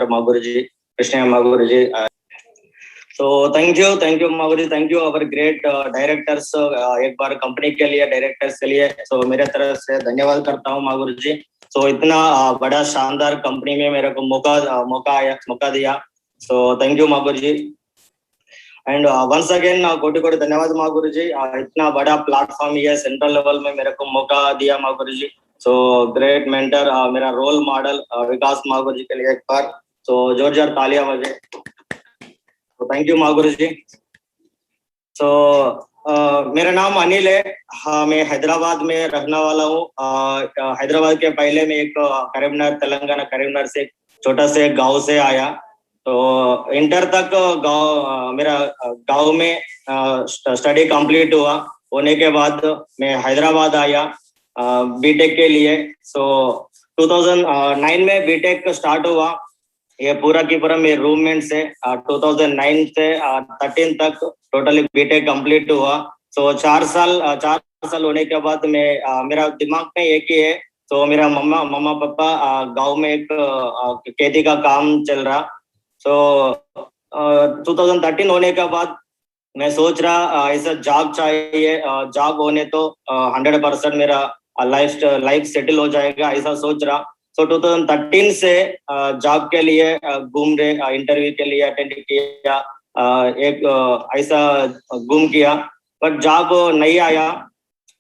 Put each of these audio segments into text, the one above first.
Rajendra Maguruji, Krishna Maguruji. So thank you Maguruji, thank you our great directors. एक बार company के लिए directors के लिए मेरे तरफ से धन्यवाद करता हूँ मागुरुजी। इतना बड़ा शानदार कंपनी में मेरे को मौका दिया। Thank you Maguruji. And once again कोटि कोटि धन्यवाद मागुरुजी। इतना बड़ा प्लेटफॉर्म ये सेंट्रल लेवल में मेरे को मौका दिया मागुरुजी। ग्रेट मेंटर, मेरा रोल मॉडल विकास मागुरुजी के लिए एक बार जोरदार तालियां बजे। Thank you Maguruji. मेरा नाम अनिल है। मैं हैदराबाद में रहने वाला हूँ। हैदराबाद के पहले मैं एक करीमनगर, तेलंगाना करीमनगर से छोटा से गांव से आया। इंटर तक मेरा गांव में स्टडी कंप्लीट हुआ। होने के बाद मैं हैदराबाद आया बीटेक के लिए। 2009 में बीटेक स्टार्ट हुआ। ये पूरा की पूरा मेरे रूममेट से 2009 से 13 तक टोटली बीटेक कंप्लीट हुआ। 4 साल होने के बाद मेरा दिमाग में एक ही है। मेरा मम्मा पापा गांव में एक खेती का काम चल रहा। 2013 होने के बाद मैं सोच रहा ऐसा जॉब चाहिए। जॉब होने तो 100% मेरा लाइफ सेटल हो जाएगा, ऐसा सोच रहा। 2013 से जॉब के लिए घूम रहे, इंटरव्यू के लिए अटेंड किया, एक ऐसा घूम किया, बट जॉब नहीं आया।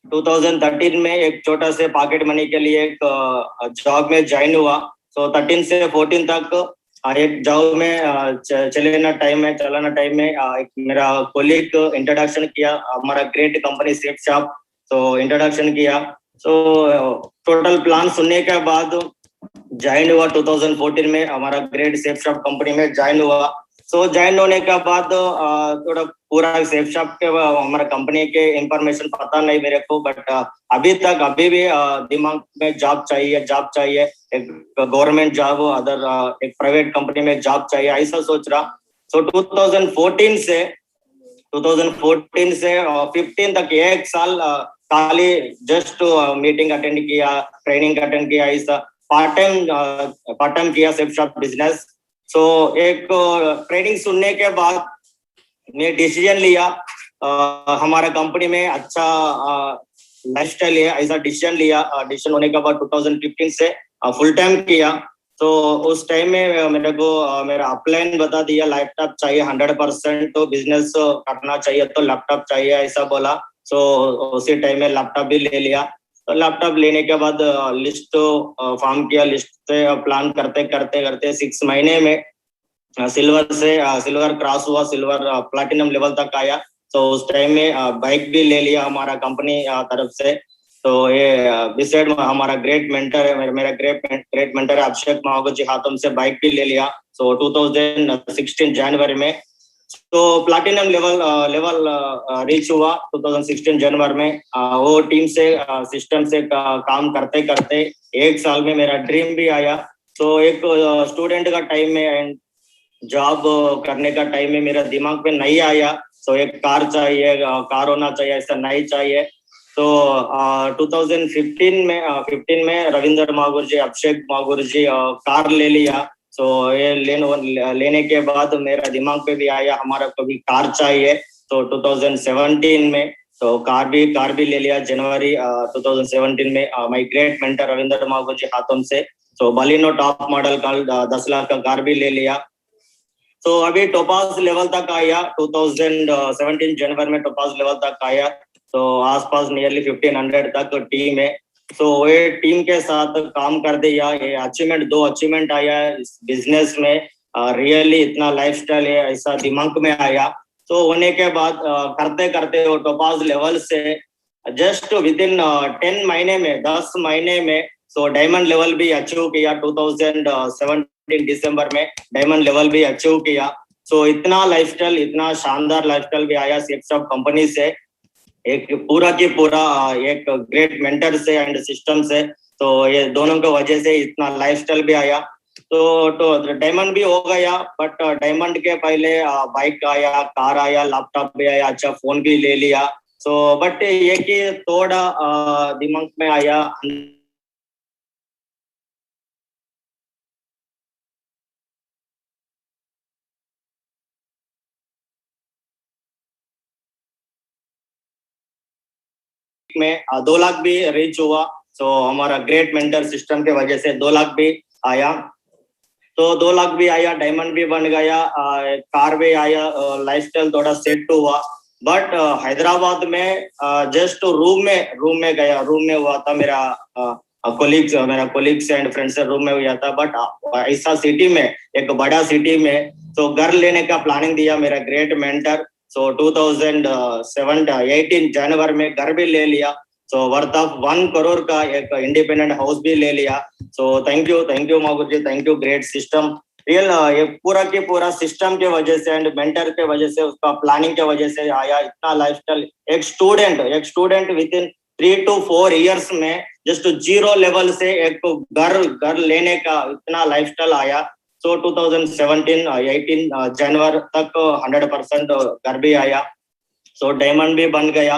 2013 में एक छोटा से पॉकेट मनी के लिए एक जॉब में ज्वाइन हुआ। 13 से 14 तक एक जॉब में चलाना टाइम में एक मेरा कोलीग इंट्रोडक्शन किया, हमारा great company safe shop introduction किया। टोटल प्लान सुनने के बाद ज्वाइन हुआ। 2014 में हमारा ग्रेट सेफ शॉप कंपनी में ज्वाइन हुआ। ज्वाइन होने के बाद थोड़ा पूरा सेफ शॉप के हमारा कंपनी के इंफॉर्मेशन पता नहीं मेरे को, बट अभी भी दिमाग में जॉब चाहिए, एक गवर्नमेंट जॉब, अदर एक प्राइवेट कंपनी में जॉब चाहिए, ऐसा सोच रहा। 2014 से 15 तक एक साल खाली जस्ट मीटिंग अटेंड किया, ट्रेनिंग अटेंड किया, ऐसा पार्ट टाइम किया सेफ शॉप बिजनेस। एक ट्रेनिंग सुनने के बाद मैं डिसीजन लिया हमारा कंपनी में अच्छा लाइफस्टाइल है, ऐसा डिसीजन लिया। डिसीजन होने के बाद 2015 से फुल टाइम किया। उस टाइम में मेरे को मेरा अपलाइन बता दिया, लैपटॉप चाहिए 100%, तो बिजनेस करना चाहिए तो लैपटॉप चाहिए, ऐसा बोला। उसी टाइम में लैपटॉप भी ले लिया। लैपटॉप लेने के बाद लिस्ट फॉर्म किया, लिस्ट से प्लान करते 6 महीने में सिल्वर क्रॉस हुआ, सिल्वर प्लैटिनम लेवल तक आया। उस टाइम में बाइक भी ले लिया हमारा कंपनी तरफ से। ये बिसाइड हमारा ग्रेट मेंटर है, मेरा ग्रेट मेंटर है अभिषेक मागुरुजी, हाथों से बाइक भी ले लिया। 2016 जनवरी में प्लैटिनम लेवल रीच हुआ। 2016 जनवरी में वो टीम से सिस्टम से काम करते एक साल में मेरा ड्रीम भी आया। एक स्टूडेंट का टाइम में एंड जॉब करने का टाइम में मेरा दिमाग में नहीं आया। एक कार चाहिए, कार होना चाहिए, ऐसा नहीं चाहिए। 2015 में रविंद्र मागुरुजी, अभिषेक मागुरुजी कार ले लिया। ये लेने के बाद मेरा दिमाग पे भी आया हमारा को भी कार चाहिए। 2017 में कार भी ले लिया। जनवरी 2017 में माय ग्रेट मेंटर रविंद्र मागुरुजी हाथों से बलिनो टॉप मॉडल का 10 लाख का कार भी ले लिया। अभी टोपाज लेवल तक आया। 2017 जनवरी में टोपाज लेवल तक आया। आसपास नियरली 1500 तक टीम है। ये टीम के साथ काम कर दिया। ये अचीवमेंट 2 अचीवमेंट आया इस बिजनेस में। रियली इतना लाइफस्टाइल है ऐसा दिमाग में आया। होने के बाद करते वो टोपाज लेवल से जस्ट विद इन 10 महीने में डायमंड लेवल भी अचीव किया। 2017 दिसंबर में डायमंड लेवल भी अचीव किया। इतना लाइफस्टाइल, इतना शानदार लाइफस्टाइल भी आया सेफ शॉप कंपनी से, एक पूरा की पूरा एक ग्रेट मेंटर से एंड सिस्टम से। ये दोनों की वजह से इतना लाइफस्टाइल भी आया। तो डायमंड भी हो गया, बट डायमंड के पहले बाइक आया, कार आया, लैपटॉप भी आया, अच्छा फोन भी ले लिया। बट ये कि थोड़ा दिमाग में आया में 2 लाख भी रीच हुआ। सो हमारा ग्रेट मेंटर सिस्टम के वजह से 2 लाख भी आया। तो 2 लाख भी आया, डायमंड भी बन गया, कार भी आया, लाइफस्टाइल थोड़ा सेट हुआ। बट हैदराबाद में जस्ट रूम में गया, रूम में हुआ था मेरा कोलीग्स एंड फ्रेंड्स रूम में हुआ था। बट ऐसा सिटी में, एक बड़ा सिटी में तो घर लेने का प्लानिंग दिया मेरा ग्रेट मेंटर। सो 2018 जनवरी में घर भी ले लिया। सो वर्थ ऑफ 1 करोड़ का एक इंडिपेंडेंट हाउस भी ले लिया। सो thank you Magur ji, thank you great system. Real ये पूरा के पूरा सिस्टम के वजह से एंड मेंटर के वजह से, उसका प्लानिंग के वजह से आया इतना लाइफस्टाइल। एक student with in 3 to 4 years में जस्ट 0 लेवल से एक घर लेने का इतना लाइफस्टाइल आया। सो 2017-18 जनवरी तक 100% घर भी आया। सो डायमंड भी बन गया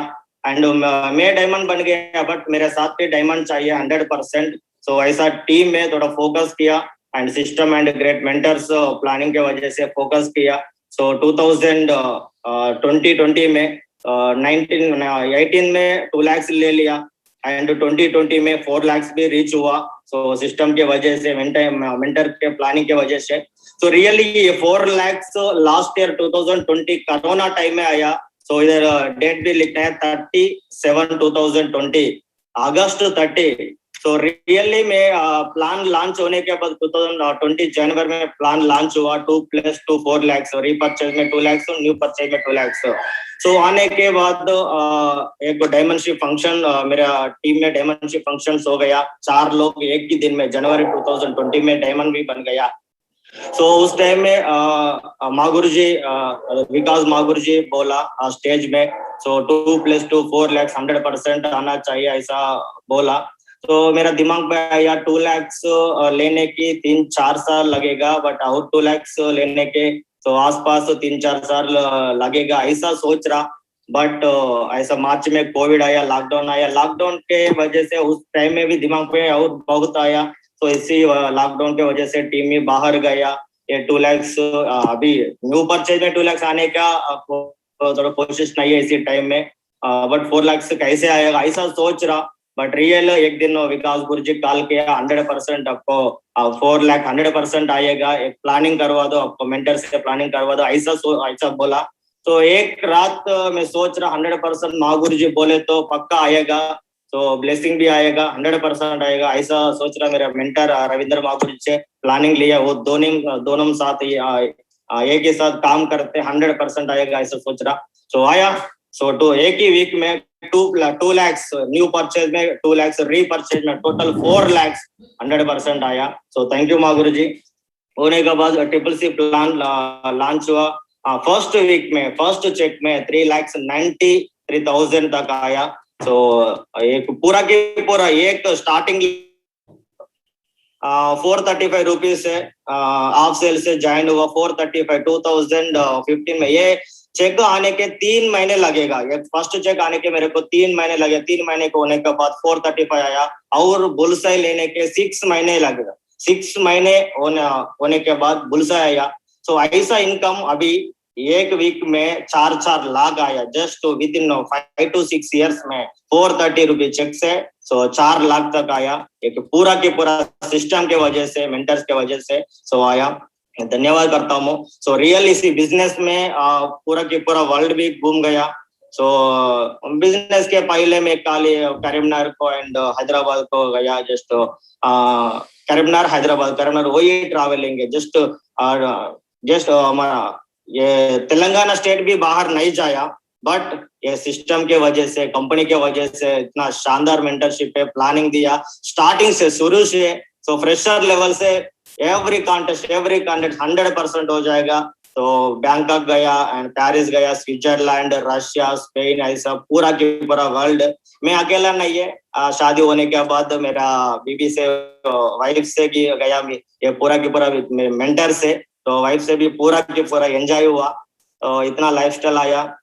एंड मैं डायमंड बन गया, बट मेरे साथ भी डायमंड चाहिए 100%। सो ऐसा टीम में थोड़ा फोकस किया and system and great mentors planning के वजह से फोकस किया। सो 2020 में 18 में 2 लाख ले लिया एंड 2020 में 4 लाख भी रीच हुआ। सो सिस्टम के वजह से, मेंटर के प्लानिंग के वजह से। सो रियली ये 4 lakh last year 2020 corona time में आया। सो इधर डेट भी लिखा है 30/7/2020, अगस्त 30। सो रियली में प्लान लॉन्च होने के बाद 2020 जनवरी में प्लान लॉन्च हुआ। 2+2 4 लाख, रीपरचेज में 2 लाख, न्यू परचेज में 2 लाख। सो आने के बाद एक डायमंडशिप फंक्शन, मेरा टीम में डायमंडशिप फंक्शन हो गया। 4 लोग एक ही दिन में, जनवरी 2020 में डायमंड भी बन गया। सो उस टाइम में विकास मागुर जी बोला स्टेज में, सो 2+2 4 लाख 100% आना चाहिए, ऐसा बोला। तो मेरा दिमाग में आया 2 लाख लेने की 3-4 साल लगेगा, बट और 2 लाख लेने के तो आसपास 3-4 साल लगेगा, ऐसा सोच रहा। बट ऐसा मार्च में कोविड आया, लॉकडाउन आया। लॉकडाउन के वजह से उस टाइम में भी दिमाग में और बहुत आया। तो इसी लॉकडाउन के वजह से टीम ही बाहर गया। ये 2 लाख अभी न्यू परचेज में 2 लाख आने का थोड़ा कोशिश नहीं है इसी टाइम में, बट 4 लाख कैसे आएगा ऐसा सोच रहा। बट रियल एक दिन विकास गुरुजी कॉल किया, 100% आपको 4 लाख 100% आएगा, एक प्लानिंग करवा दो, आपको मेंटर से प्लानिंग करवा दो, ऐसा बोला। तो एक रात मैं सोच रहा 100% मागुर जी बोले तो पक्का आएगा, तो ब्लेसिंग भी आएगा, 100% आएगा, ऐसा सोच रहा। मेरा मेंटर रविंद्र मागुर जी से प्लानिंग लिया, वो दोनों साथ एक ही साथ काम करते 100% आएगा ऐसा सोच रहा। सो आया। सो तो एक ही वीक में 2 लाख न्यू परचेज में, 2 लाख रीपरचेज में, टोटल 4 लाख 100% आया। सो थैंक यू मागुर जी। होने के बाद CCC प्लान लॉन्च हुआ। फर्स्ट वीक में फर्स्ट चेक में 3,93,000 तक आया। सो एक पूरा के पूरा एक स्टार्टिंग 435 रुपीज से ऑफ सेल से ज्वाइन हुआ। 435 2015 में ये चेक आने के 3 महीने लगेगा। ये फर्स्ट चेक आने के मेरे को 3 महीने लगे। 3 महीने को होने के बाद 435 आया और बुलसाई लेने के 6 महीने लगेगा। 6 महीने होने के बाद बुलसाई आया। सो ऐसा इनकम अभी एक वीक में 4 लाख आया, just with in 5 to 6 years में 430 रुपीज चेक से 4 लाख तक आया। एक पूरा के पूरा सिस्टम के वजह से, मेंटर्स के वजह से आया। धन्यवाद करता हूँ। सो रियल इसी बिजनेस में पूरा के पूरा वर्ल्ड भी घूम गया। सो बिजनेस के पहले में खाली करीमनगर को एंड हैदराबाद को गया, जस्ट करीमनगर हैदराबाद वही ट्रैवलिंग है। जस्ट हमारा ये तेलंगाना स्टेट भी बाहर नहीं जाया, बट ये सिस्टम के वजह से, कंपनी के वजह से इतना शानदार मेंटरशिप पे प्लानिंग दिया स्टार्टिंग से, शुरू से। सो फ्रेशर लेवल से एवरी कॉन्टेस्ट 100% हो जाएगा। तो बैंकॉक गया एंड पेरिस गया, स्विट्जरलैंड, रशिया, स्पेन, ऐसा पूरा के पूरा वर्ल्ड। मैं अकेला नहीं है, शादी होने के बाद मेरा बीबी से, वाइफ से भी गया, ये पूरा के पूरा मेंटर से, तो वाइफ से भी पूरा के पूरा एंजॉय हुआ। तो इतना लाइफस्टाइल आया।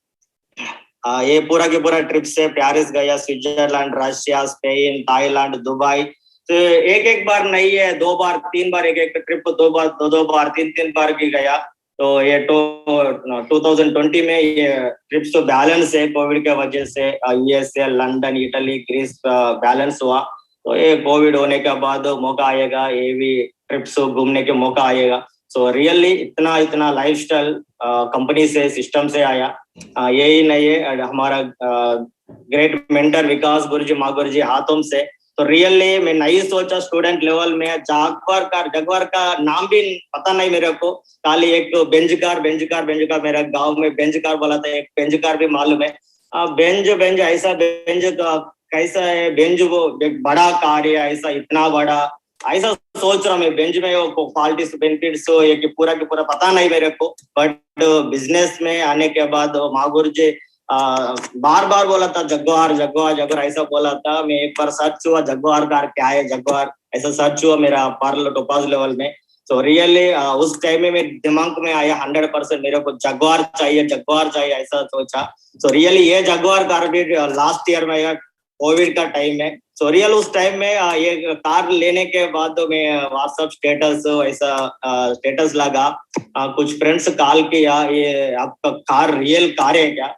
ये पूरा के पूरा ट्रिप से पेरिस गया, Switzerland, Russia, Spain, Thailand, Dubai. तो एक बार नहीं है, 2 बार 3 बार, एक ट्रिप 2 बार 2 बार 3 बार की गया। तो ये 2020 में ये ट्रिप्स तो बैलेंस है कोविड के वजह से, USA, London, Italy, Greece balance हुआ। तो ये कोविड होने के बाद मौका आएगा, ये भी ट्रिप्स घूमने के मौका आएगा। सो रियली इतना इतना लाइफस्टाइल कंपनी से, सिस्टम से आया। यही नहीं है, हमारा ग्रेट मेंटर विकास गुरुजी, माँ गुरुजी हाथों से। तो रियली मैं नहीं सोचा स्टूडेंट लेवल में जगवार का नाम भी पता नहीं मेरे को। खाली एक बेंज कार मेरा गांव में बेंज कार बोला था, एक बेंज कार भी मालूम है। बेंज बेंज ऐसा बेंज कैसा है, बेंज वो एक बड़ा कार है ऐसा, इतना बड़ा ऐसा सोच रहा मैं। बेंच में वो क्वालिटीज बेनिफिट्स ये कि पूरा की पूरा पता नहीं मेरे को। बट बिजनेस में आने के बाद मागुर जी बार बार बोला था जगवार जगवार जगवार ऐसा बोला था। मैं एक बार सर्च हुआ जगवार कार क्या है, जगवार ऐसा सर्च हुआ मेरा पार्लर टोपाज लेवल में। सो रियली उस टाइम में मेरे दिमाग में आया 100% मेरे को जगवार चाहिए ऐसा सोचा। सो रियली ये जगवार कार भी लास्ट ईयर में कोविड का टाइम है। सो रियल उस टाइम में ये कार लेने के बाद तो मैं व्हाट्सएप स्टेटस ऐसा स्टेटस लगा। कुछ फ्रेंड्स कॉल किया, ये आपका कार रियल कार है क्या?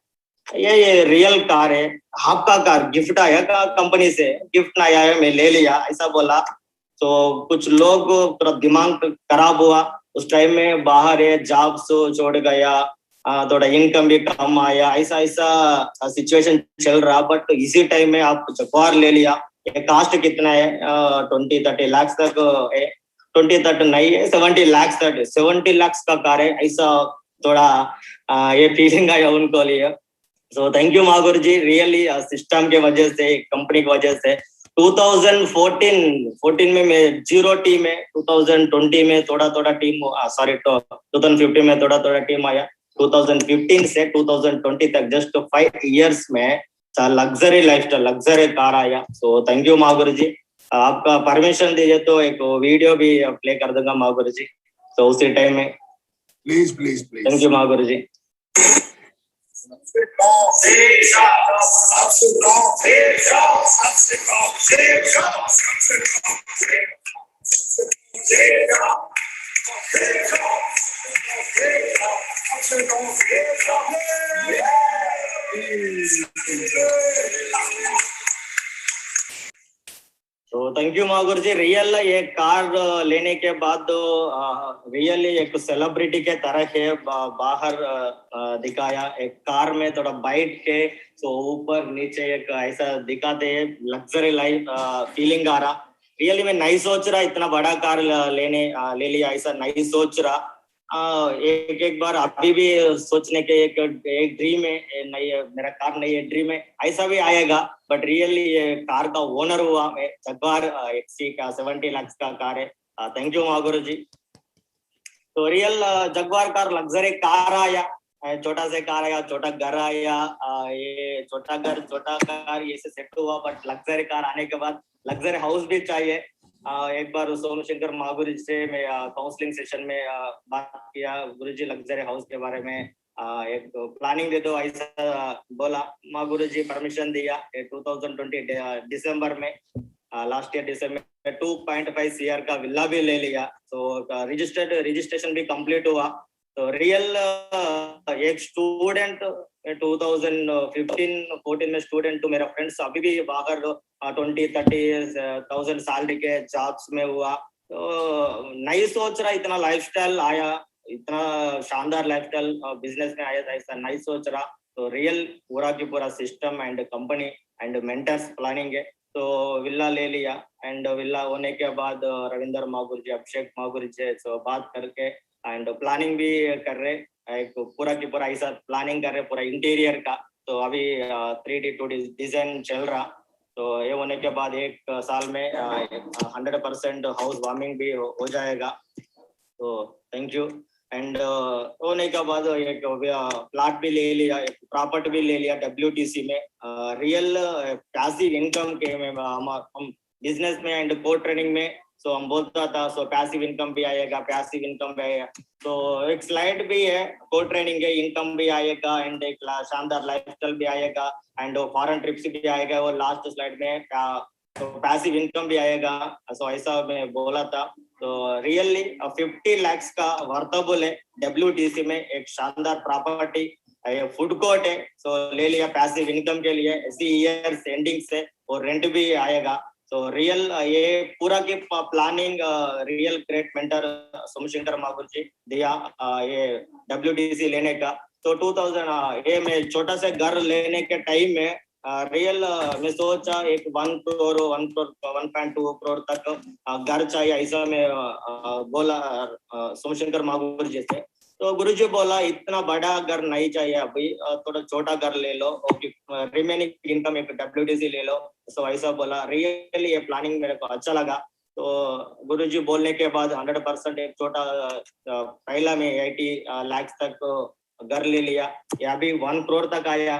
ये रियल कार है। आपका कार गिफ्ट आया का कंपनी से? गिफ्ट नहीं आया, मैं ले लिया ऐसा बोला। तो कुछ लोग थोड़ा दिमाग खराब हुआ उस टाइम में, बाहर है जॉब छोड़ गया, थोड़ा इनकम भी कम आया, ऐसा ऐसा सिचुएशन चल रहा। बट इसी टाइम में आप जगवार ले लिया। ये कास्ट कितना है? 20-30 लाख तक है। 20-30 नहीं है, 70 लाख तक, 70 लाख का कार है ऐसा। थोड़ा ये फीलिंग आया उनको लिए। सो thank you Magur ji, really system के वजह से, कंपनी की वजह से। 2014 में मैं जीरो टीम है, 2020 में थोड़ा थोड़ा टीम, सॉरी 2015 में थोड़ा थोड़ा टीम आया। 2015 से 2020 तक जस्ट 5 इयर्स में लग्जरी लाइफस्टाइल, लग्जरी कार आया। सो थैंक यू मागुर जी। आपका परमिशन दीजिए तो एक वीडियो भी प्ले कर दूंगा मागुर जी, तो उसी टाइम में। Please please please. Thank you Magur जी। तो thank you Magur ji. Real ये कार लेने के बाद रियली एक सेलिब्रिटी के तरह है, बाहर दिखाया। एक कार में थोड़ा बैठ के तो ऊपर नीचे एक ऐसा दिखाते हैं, लग्जरी लाइफ फीलिंग आ रहा। रियली मैं नहीं सोच रहा इतना बड़ा कार ले लिया ऐसा नहीं सोच रहा। एक एक बार अभी भी सोचने के एक ड्रीम है, नहीं मेरा कार नहीं है, ड्रीम है ऐसा भी आएगा। बट रियली ये कार का ओनर हुआ मैं, जगवार एक्सी का 70 लाख का कार है। थैंक यू मागुरु जी। तो रियल जगवार कार लग्जरी कार आया, छोटा से कार आया, छोटा घर आया। ये छोटा घर छोटा कार ये से सेट हुआ। बट लग्जरी कार आने के बाद लग्जरी हाउस भी चाहिए। एक बार सोनू शंकर महागुरु जी से मैं काउंसलिंग सेशन में बात किया, गुरु जी लग्जरी हाउस के बारे में एक प्लानिंग दे दो ऐसा बोला। महागुरु जी परमिशन दिया 2020 दिसंबर में, लास्ट ईयर दिसंबर में 2.5 CR का विला भी ले लिया। तो रजिस्ट्रेशन भी कंप्लीट हुआ। तो रियल एक स्टूडेंट 2015-14 में स्टूडेंट तो मेरा फ्रेंड्स अभी भी बाहर 20-30,000 सैलरी के जॉब्स में हुआ। तो नहीं सोच रहा इतना लाइफस्टाइल आया, इतना शानदार लाइफस्टाइल बिजनेस में आया था ऐसा नहीं सोच रहा। तो रियल पूरा की पूरा system and company and mentors planning है। तो विला ले लिया। एंड विला होने के बाद रविंदर मागुर जी, अभिषेक मागुर जी से बात करके एंड प्लानिंग भी कर रहे, एक पूरा की पूरा ऐसा प्लानिंग कर रहे पूरा इंटीरियर का। तो अभी 3D 2D डिजाइन चल रहा। तो ये होने के बाद एक साल में 100% हाउस वार्मिंग भी हो जाएगा। तो थैंक यू। एंड होने के बाद एक प्लाट भी ले लिया, एक प्रॉपर्टी भी ले लिया WTC में। रियल पैसिव इनकम के में हम बिजनेस में एंड कोर ट्रेनिंग में सो हम बोलता था सो पैसिव इनकम भी आएगा, पैसिव इनकम भी आएगा। तो एक स्लाइड भी है, कोर ट्रेनिंग है, इनकम भी आएगा एंड एक शानदार लाइफस्टाइल भी आएगा एंड फॉरेन ट्रिप्स भी आएगा। वो लास्ट स्लाइड में तो पैसिव इनकम भी आएगा, सो ऐसा मैं बोला था। तो रियली 50 lakhs का वर्थबल है WTC में, एक शानदार प्रॉपर्टी, फूड कोर्ट है, सो ले लिया पैसिव इनकम के लिए, इसी ईयर एंडिंग से, और रेंट भी आएगा। तो रियल ये पूरा की planning real great mentor Somshankar मागुर जी दिया ये WTC लेने का। तो 2000 ये मैं छोटा सा घर लेने के टाइम में रियल मैं सोचा एक 1 करोड़ 1.2 करोड़ तक घर चाहिए, ऐसा मैं बोला सोमशंकर मागुर जी से। तो गुरुजी बोला इतना बड़ा घर नहीं चाहिए अभी, थोड़ा छोटा घर ले लो, रिमेनिंग इनकम एक WTC ले लो। सो ऐसा बोला, रियली ये प्लानिंग मेरे को अच्छा लगा। तो गुरुजी बोलने के बाद 100% एक छोटा पहला में 80 lakhs तक घर ले लिया, ये अभी 1 करोड़ तक आया,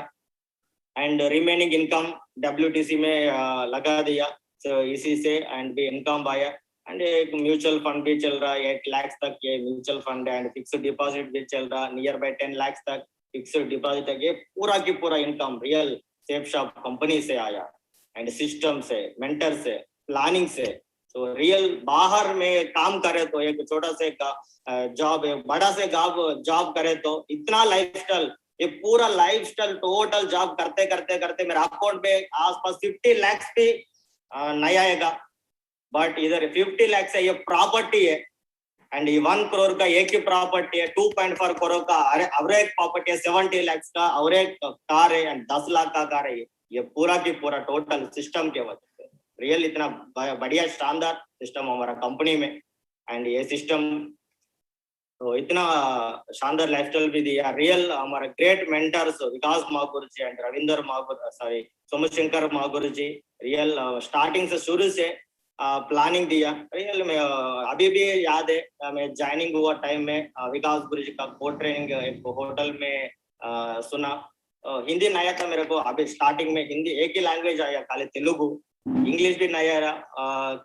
एंड रिमेनिंग इनकम WTC में लगा दिया। तो इसी से एंड भी इनकम आया, एंड एक म्यूचुअल फंड भी चल रहा है 8 lakhs तक, ये mutual fund and fixed deposit भी चल रहा, नियर बाय 10 lakhs तक फिक्स्ड डिपॉजिट तक। ये पूरा की पूरा income real safe shop company से आया, एंड सिस्टम से, मेंटर से, प्लानिंग से। तो रियल बाहर में काम करे तो एक छोटा से जॉब, एक बड़ा से जॉब करे तो इतना लाइफस्टाइल, ये पूरा लाइफस्टाइल टोटल जॉब करते करते करते मेरा अकाउंट में आसपास 50 lakhs भी नहीं आएगा, बट इधर 50 lakhs है, ये प्रॉपर्टी है, एंड ये 1 करोड़ का एक ही प्रॉपर्टी है, 2.4 करोड़ का एवरेज प्रॉपर्टी है, 70 lakhs का एवरेज कार है, एंड 10 लाख का कार है। ये पूरा की पूरा टोटल सिस्टम के वजह से रियल इतना बढ़िया शानदार सिस्टम हमारा कंपनी में, एंड ये सिस्टम तो इतना शानदार लाइफस्टाइल भी दिया। रियल हमारे ग्रेट मेंटर्स विकास मागुर जी एंड रविंदर मागुर, सॉरी सोमशंकर मागुर जी, रियल स्टार्टिंग से शुरू से प्लानिंग दिया। रियल में अभी भी याद है, मैं ज्वाइनिंग हुआ टाइम में विकास गुरु जी का कोड ट्रेनिंग एक होटल में सुना। हिंदी नहीं आता मेरे को, अभी स्टार्टिंग में हिंदी एक ही लैंग्वेज आया, खाली तेलुगु, इंग्लिश भी नहीं आया।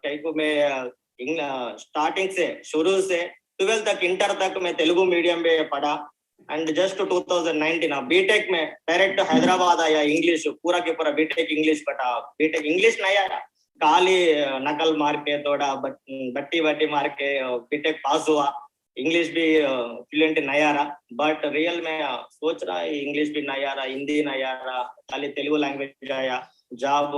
कहीं को मैं स्टार्टिंग से शुरू से 12 तक इंटर तक मैं तेलुगु मीडियम में पढ़ा, एंड जस्ट 2019 बीटेक में डायरेक्ट हैदराबाद आया, इंग्लिश पूरा के पूरा बीटेक इंग्लिश पढ़ा। बीटेक इंग्लिश नहीं आया, खाली नकल मार के थोड़ा बट्टी मार के बीटेक पास हुआ, इंग्लिश भी फ्लुएंट नहीं आ रहा। बट रियल में सोच रहा है इंग्लिश भी नहीं आ रहा, हिंदी नहीं आ रहा, खाली तेलुगु लैंग्वेज आया, जॉब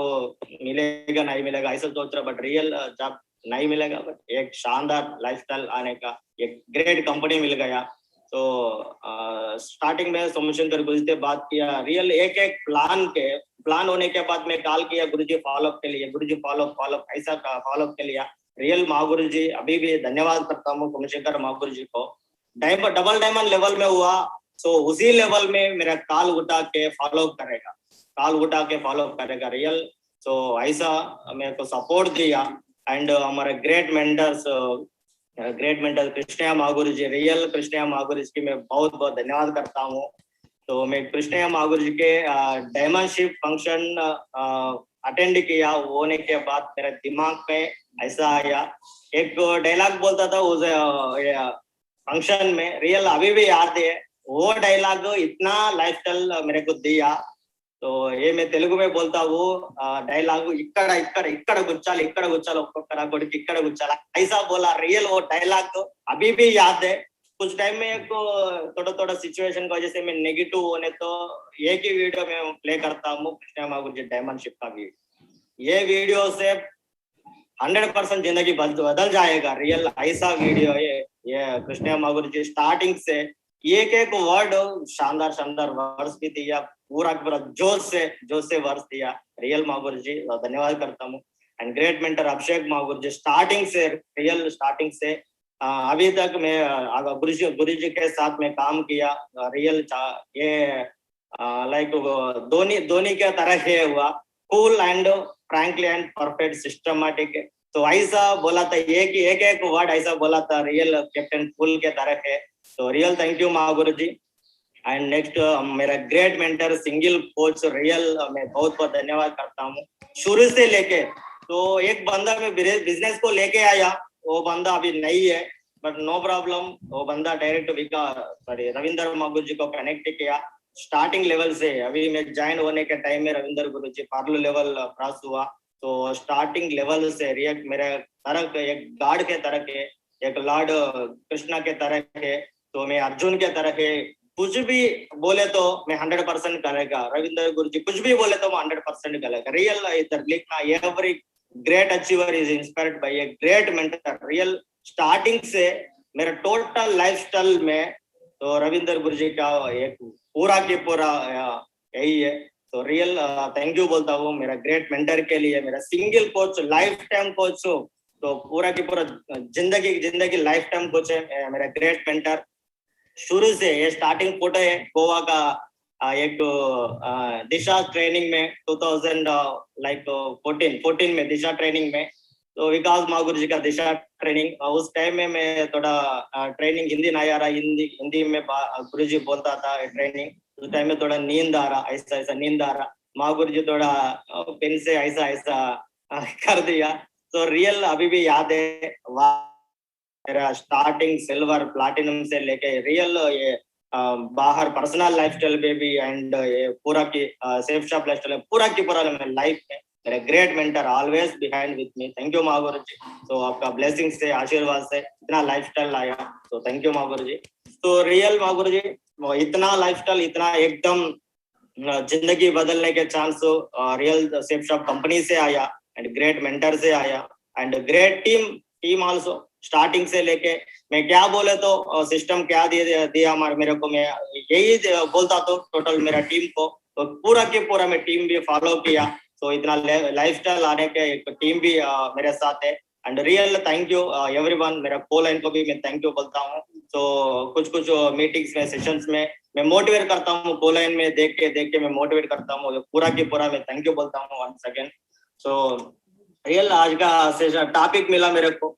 मिलेगा नहीं मिलेगा ऐसा सोच रहा, बट रियल जॉब नहीं मिलेगा, बट एक शानदार लाइफस्टाइल आने का एक ग्रेट कंपनी मिल गया। तो स्टार्टिंग में सोमशंकर गुरु से बात किया, रियल एक एक प्लान होने के बाद मैं कॉल किया गुरुजी फॉलोअप के लिए, गुरुजी फॉलोअप ऐसा फॉलोअप के लिए रियल महागुरु जी अभी भी धन्यवाद करता हूँ सोमशंकर महागुरु जी को। डबल डायमंड लेवल में हुआ, सो उसी लेवल में मेरा कॉल उठा के फॉलोअप करेगा रियल। सो ऐसा मेरे को सपोर्ट दिया, एंड हमारे ग्रेट मेंटर्स कृष्णया महागुरु जी, रियल कृष्णया महागुरु जी की मैं बहुत बहुत धन्यवाद करता हूँ। तो मैं कृष्णया महागुरु जी के डायमंडशिप फंक्शन अटेंड किया, होने के बाद मेरे दिमाग में ऐसा आया, एक डायलॉग बोलता था उस फंक्शन में, रियल अभी भी याद है वो डायलॉग, इतना लाइफस्टाइल मेरे को दिया। तो ये मैं तेलुगु में बोलता हूँ डायलॉग, ఇక్కడ గుచ్చాలి ఒక్కొక్కరా కొడుకు ఇక్కడ గుచ్చాలి ऐसा बोला। रियल वो डायलॉग अभी भी याद है। कुछ टाइम में थोड़ा सिचुएशन की वजह से मैं नेगेटिव होने तो एक ही वीडियो में प्ले करता हूँ कृष्णया महागुरु जी डायमंडशिप का वीडियो, ये वीडियो से 100% जिंदगी बदल जाएगा। रियल ऐसा वीडियो है ये कृष्णया महागुरु जी, स्टार्टिंग से एक वर्ड शानदार वर्स भी दिया, पूरा जोश से वर्स दिया। रियल महागुरु जी धन्यवाद करता हूँ। And great mentor Abhishek Mahaguru ji, starting से अभी तक मैं गुरु जी के साथ में काम किया। रियल ये लाइक धोनी के तरह है हुआ, cool and frankly and perfect systematic. तो ऐसा बोला था, एक वर्ड ऐसा बोला था, रियल कैप्टन कूल के तरह है। तो real thank you Mahaguru ji. And next मेरा great mentor single coach, real मैं बहुत धन्यवाद करता हूँ। शुरू से लेके तो एक बंदा मैं बिजनेस को लेके आया, वो बंदा अभी नहीं है, बट नो प्रॉब्लम, वो बंदा डायरेक्ट रविंदर महागुरु जी को कनेक्ट किया स्टार्टिंग लेवल से। अभी मैं ज्वाइन होने के टाइम में रविंदर गुरु जी पार्लो लेवल क्रॉस हुआ, तो स्टार्टिंग लेवल से रियल मेरे तरह के एक गॉड के तरह के, एक लॉर्ड कृष्णा के तरह के, तो मैं अर्जुन के तरह के, कुछ भी बोले तो मैं 100% करेगा। रविंद्र गुरु जी कुछ भी बोले तो मैं 100% करेगा। रियल इधर लिखना, every great achiever is inspired by a great mentor. Real starting से मेरा टोटल लाइफस्टाइल में तो रविंद्र गुरु जी का एक पूरा की पूरा यही है। तो रियल थैंक यू बोलता हूँ मेरा ग्रेट मेंटर के लिए, मेरा single coach, life time coach, तो पूरा की पूरा जिंदगी लाइफ टाइम कोच है मेरा ग्रेट मेंटर। शुरू से ये स्टार्टिंग फोटो है गोवा का, एक दिशा ट्रेनिंग में 2014 में दिशा ट्रेनिंग में, तो विकास महागुरु जी का दिशा ट्रेनिंग, उस टाइम में मैं थोड़ा ट्रेनिंग हिंदी नहीं आ रहा, हिंदी में गुरु जी बोलता था ट्रेनिंग। उस टाइम में थोड़ा नींद आ रहा, ऐसा नींद आ रहा, महागुरु जी थोड़ा पेन से ऐसा कर दिया। तो रियल अभी भी याद है, मेरा स्टार्टिंग सिल्वर प्लैटिनम से लेके रियल ये बाहर पर्सनल लाइफस्टाइल में भी एंड ये पूरा की सेफ शॉप लाइफस्टाइल पूरा की पूरा लाइफ में मेरे great mentor always behind with me. Thank you Mahaguru ji. तो आपका ब्लेसिंग से, आशीर्वाद से इतना लाइफस्टाइल आया, तो थैंक यू महागुरु जी। तो रियल महागुरु जी इतना लाइफस्टाइल, इतना एकदम जिंदगी बदलने के chance real safe shop company से आया एंड ग्रेट मेंटर से आया and great team also. Starting से लेके मैं क्या बोले तो सिस्टम क्या दिया मेरे को, मैं यही बोलता तो टोटल मेरा टीम को, तो पूरा के पूरा मैं टीम भी फॉलो किया। तो इतना लाइफस्टाइल आने के एक टीम भी मेरे साथ है and real thank you everyone. मेरा कोलाइन को भी मैं थैंक यू बोलता हूँ। तो कुछ मीटिंग्स में, सेशंस में मैं मोटिवेट करता हूँ, कोलाइन में देख के मैं मोटिवेट करता हूँ, पूरा की पूरा मैं थैंक यू बोलता हूँ वंस अगेन। सो रियल आज का टॉपिक मिला मेरे को,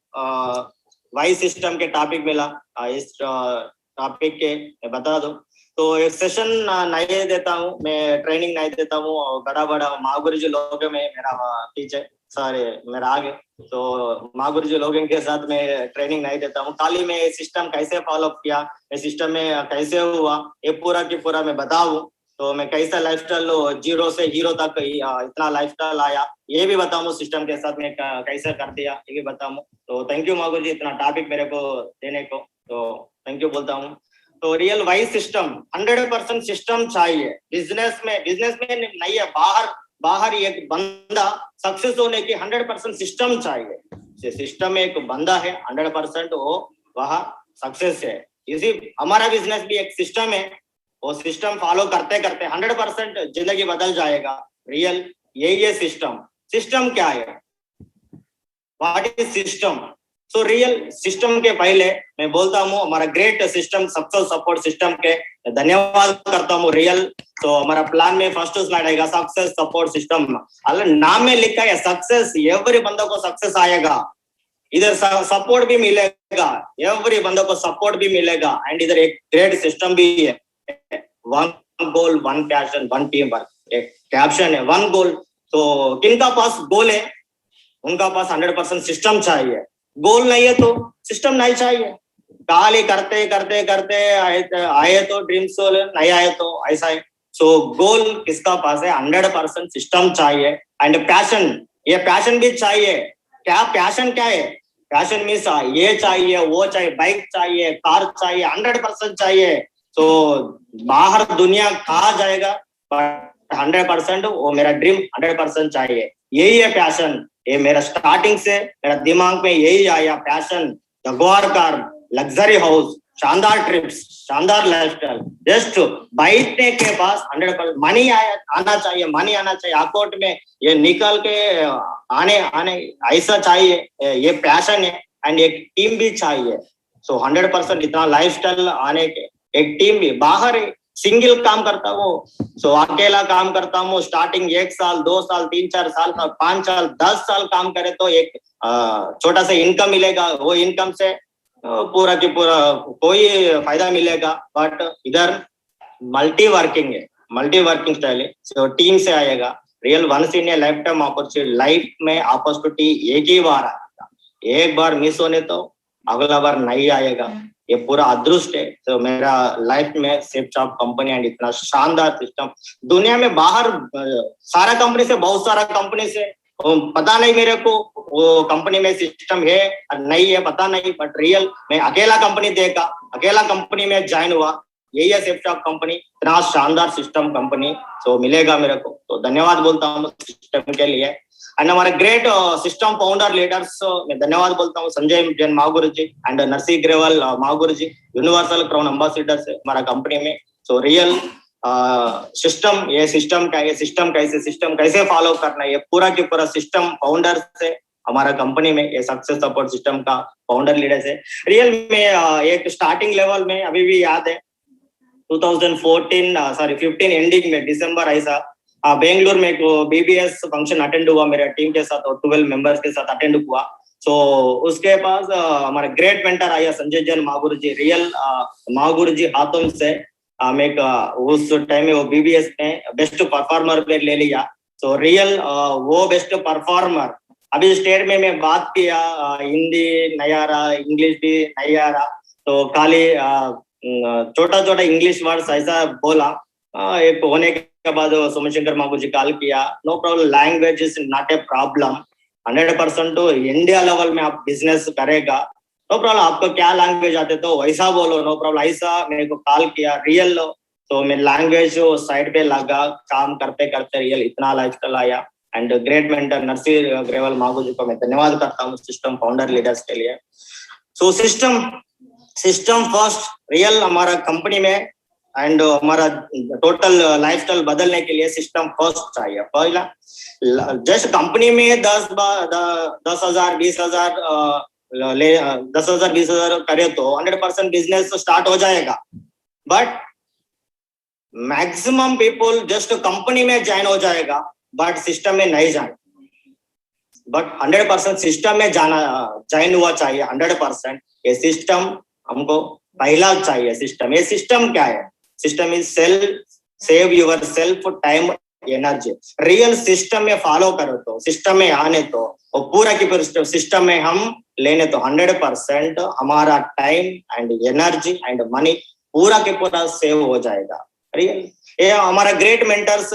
वाई सिस्टम के टॉपिक मिला, इस टॉपिक के मैं बता दूं तो एक सेशन नहीं देता हूँ मैं, ट्रेनिंग नहीं देता हूँ, बड़ा महागुरु जी लोग में मेरा पीछे सारे मेरा आगे, तो महागुरु जी लोगों के साथ मैं ट्रेनिंग नहीं देता हूँ। खाली मैं सिस्टम कैसे फॉलो किया, ये सिस्टम में कैसे हुआ, ये पूरा की पूरा मैं बताऊँ। तो मैं कैसा लाइफस्टाइल जीरो से हीरो तक इतना लाइफस्टाइल आया ये भी बताऊँ, सिस्टम के साथ में कैसे कर दिया ये भी बताऊँ। तो थैंक यू महागुरु जी इतना टॉपिक मेरे को देने को, तो थैंक यू बोलता हूँ। तो रियल वाइज सिस्टम 100% सिस्टम चाहिए बिजनेस में नहीं है, बाहर एक बंदा सक्सेस होने की 100% सिस्टम चाहिए। सिस्टम एक बंदा है 100% वो वहाँ सक्सेस है। इसी हमारा बिजनेस भी एक सिस्टम है, वो सिस्टम फॉलो करते 100% जिंदगी बदल जाएगा। रियल यही है सिस्टम क्या है, what is system. So real system के पहले मैं बोलता हूँ हमारा great system success support system के धन्यवाद करता हूँ रियल। तो हमारा प्लान में फर्स्ट स्लाइड आएगा सक्सेस सपोर्ट सिस्टम, नाम में लिखा है सक्सेस, एवरी बंदों को सक्सेस आएगा, इधर सपोर्ट भी मिलेगा, एवरी बंदों को सपोर्ट भी मिलेगा एंड इधर एक ग्रेट सिस्टम भी है। One goal, one passion, one team work, एक कैप्शन है वन गोल। तो किनका पास गोल है उनका पास 100% सिस्टम चाहिए, गोल नहीं है तो सिस्टम नहीं चाहिए। खाली करते आए तो ड्रीम सोल, नहीं आए तो ऐसा है। सो गोल किसका पास है, 100% सिस्टम चाहिए एंड पैशन, ये पैशन भी चाहिए। क्या पैशन क्या है, पैशन मीन्स ये चाहिए वो चाहिए, बाइक चाहिए, कार चाहिए, 100% चाहिए। तो बाहर दुनिया कहा जाएगा बट 100% वो मेरा ड्रीम 100% चाहिए, यही है पैशन। ये मेरा स्टार्टिंग से मेरा दिमाग में यही आया passion, Jaguar car, luxury house, शानदार ट्रिप्स, शानदार लाइफस्टाइल, जस्ट बैठने के पास 100% मनी आना चाहिए, अकाउंट में ये निकल के आने ऐसा चाहिए, ये पैशन है एंड एक टीम भी चाहिए। सो 100% इतना लाइफस्टाइल आने के एक टीम भी, बाहर सिंगल काम करता हूँ, सो अकेला काम करता हूँ। स्टार्टिंग 1 साल 2 साल 3 4 साल 5 साल 10 साल काम करे तो एक छोटा सा इनकम मिलेगा, वो इनकम से पूरा की पूरा कोई फायदा मिलेगा। बट इधर मल्टी वर्किंग स्टाइल है, सो टीम से आएगा। Real once in a lifetime opportunity, life में अपॉर्चुनिटी एक ही बार आएगा, एक बार मिस होने तो अगला बार नहीं आएगा, ये पूरा अदृष्ट है। तो मेरा लाइफ में सेफ शॉप कंपनी एंड इतना शानदार सिस्टम, दुनिया में बाहर सारा कंपनी से, बहुत सारा कंपनी से पता नहीं मेरे को वो कंपनी में सिस्टम है नहीं है पता नहीं, बट रियल मैं अकेला कंपनी देखा, अकेला कंपनी में ज्वाइन हुआ, यही है सेफ्टॉक कंपनी, इतना शानदार सिस्टम कंपनी तो मिलेगा मेरे को, तो धन्यवाद बोलता हूँ सिस्टम के लिए। एंड हमारे ग्रेट सिस्टम फाउंडर लीडर्स मैं धन्यवाद बोलता हूँ, Sanjay Jain Mahaguru ji and Narsi Grewal Mahaguru ji, universal crown ambassador से हमारा कंपनी में। सो रियल सिस्टम, ये सिस्टम कैसे फॉलो करना है, ये पूरा के पूरा सिस्टम फाउंडर से हमारा कंपनी में ये सक्सेस सपोर्ट सिस्टम का फाउंडर लीडर से। रियल में एक स्टार्टिंग लेवल में अभी भी याद है 15 एंडिंग में दिसंबर ऐसा बेंगलुरु में बीबीएस फंक्शन अटेंड हुआ मेरे टीम के साथ और 12 मेंबर्स के साथ अटेंड हुआ। सो उसके पास हमारा ग्रेट मेंटर आया संजय जैन महागुरु जी, रियल महागुरु जी हाथों से हमें उस टाइम में वो बीबीएस में बेस्ट परफॉर्मर पे ले लिया। सो रियल वो बेस्ट परफॉर्मर अभी स्टेट में मैं बात किया, हिंदी नहीं आ रहा, इंग्लिश भी नहीं आ रहा, तो खाली छोटा छोटा इंग्लिश वर्ड्स ऐसा बोला। एक होने के बाद सोमशंकर महागुरु जी कॉल किया, no problem, language is not a problem, 100% India level में आप बिजनेस करेगा, नो प्रॉब्लम, आपको क्या लैंग्वेज आते तो वैसा बोलो, नो प्रॉब्लम। ऐसा मेरे को कॉल किया रियल, तो मैं लैंग्वेज साइड पे लगा, काम करते करते रियल इतना लाइफ आया। And great mentor Narsi Grewal Mahaguru ji को मैं धन्यवाद करता हूँ सिस्टम फाउंडर लीडर्स के लिए। सो सिस्टम फर्स्ट रियल हमारा कंपनी में एंड हमारा टोटल लाइफस्टाइल बदलने के लिए सिस्टम फर्स्ट चाहिए। पहला जस्ट कंपनी में 10,000 20,000 10,000 20,000 करे तो 100% बिजनेस स्टार्ट हो जाएगा, but maximum people just company में ज्वाइन हो जाएगा बट सिस्टम में नहीं जाए, बट 100% सिस्टम में जाना ज्वाइन हुआ चाहिए 100%। ये सिस्टम हमको पहला चाहिए। सिस्टम, ये सिस्टम क्या है? System is save your self time energy. Real system में फॉलो करो तो सिस्टम में आने तो और पूरा की पूरा सिस्टम में हम लेने तो 100% हमारा time and energy and money पूरा के पूरा सेव हो जाएगा। रियल ये हमारा ग्रेट मेंटर्स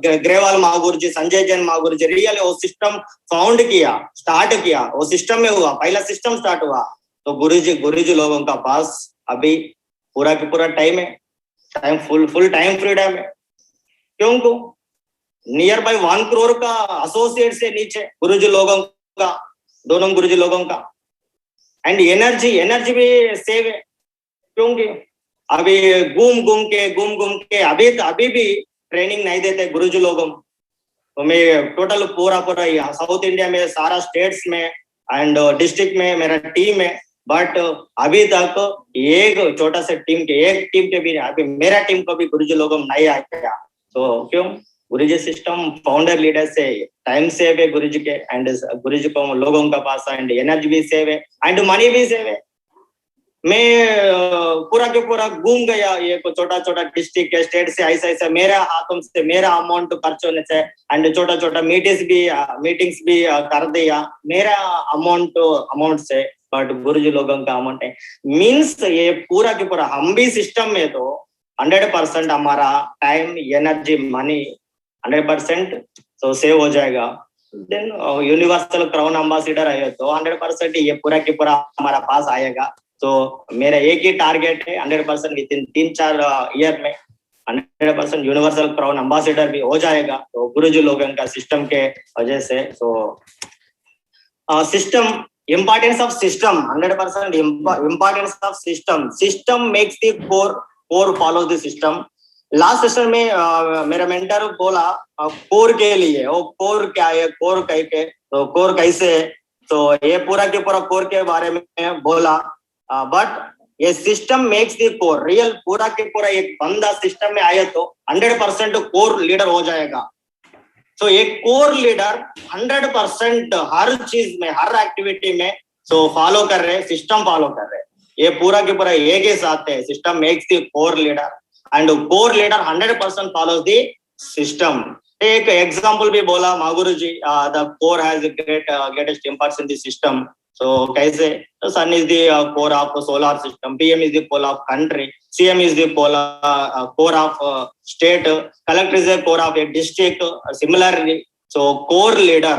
ग्रेवाल महागुरु जी, संजय जैन महागुरु जी, रियल वो सिस्टम फाउंड किया, स्टार्ट किया, वो सिस्टम में हुआ, पहला सिस्टम स्टार्ट हुआ तो गुरु जी लोगों का पास अभी पूरा के पूरा टाइम है, टाइम फुल टाइम फ्रीडम है। क्योंकि नियर बाय 1 करोड़ का एसोसिएट से नीचे गुरुजी लोगों का, दोनों गुरुजी लोगों का। एंड एनर्जी भी सेव है, क्योंकि अभी घूम के अभी भी ट्रेनिंग नहीं देते गुरुजी लोगों। तो मैं टोटल पूरा साउथ इंडिया में सारा स्टेट्स में एंड डिस्ट्रिक्ट में मेरा टीम है, बट अभी तक एक छोटा सा टीम के भी अभी मेरा टीम को भी गुरुजी लोगों नहीं आया। तो क्यों? गुरुजी सिस्टम फाउंडर लीडर से टाइम सेव है गुरुजी के, एंड गुरुजी को लोगों का पास एंड एनर्जी भी सेव है एंड मनी भी सेव है। मैं पूरा के पूरा घूम गया, ये छोटा डिस्ट्रिक्ट के स्टेट से ऐसा मेरा हाथों से मेरा अमाउंट खर्च होने से एंड छोटा मीटिंग्स भी कर दिया मेरा अमाउंट से, बट गुरुजी लोगों का अमाउंट है। मीन्स ये पूरा के पूरा हम भी सिस्टम में तो 100% हमारा टाइम एनर्जी मनी 100% तो सेव हो जाएगा। देन यूनिवर्सल क्राउन एम्बेसडर आए तो 100% ये पूरा के पूरा हमारा पास आएगा। तो मेरा एक ही टारगेट है 100% विद इन 3-4 ईयर में 100% यूनिवर्सल क्राउन एम्बेसडर भी हो जाएगा। तो गुरुजी लोगों का सिस्टम के वजह से। तो system, importance of system, 100% importance of system makes the core follow the system। Last session में मेरा मेंटर बोला कोर के लिए, वो कोर क्या है, कोर कैसे, तो कोर कैसे, तो ये पूरा के पूरा कोर के बारे में बोला। बट ये system makes the core. Real पूरा के पूरा एक बंदा सिस्टम में आए तो 100% कोर लीडर हो जाएगा। तो एक कोर लीडर 100% हर चीज में, हर एक्टिविटी में सो फॉलो कर रहे, सिस्टम फॉलो कर रहे, ये पूरा के पूरा एक ही साथ है। System makes the core leader and core leader 100% follows the system. एक एग्जांपल भी बोला Mahaguru ji, the core has greatest impacts in the system। So कैसे? तो sun is the core of solar system, PM is the core of country, CM is the core of state, collector is the core of a district. Similarly, so core leader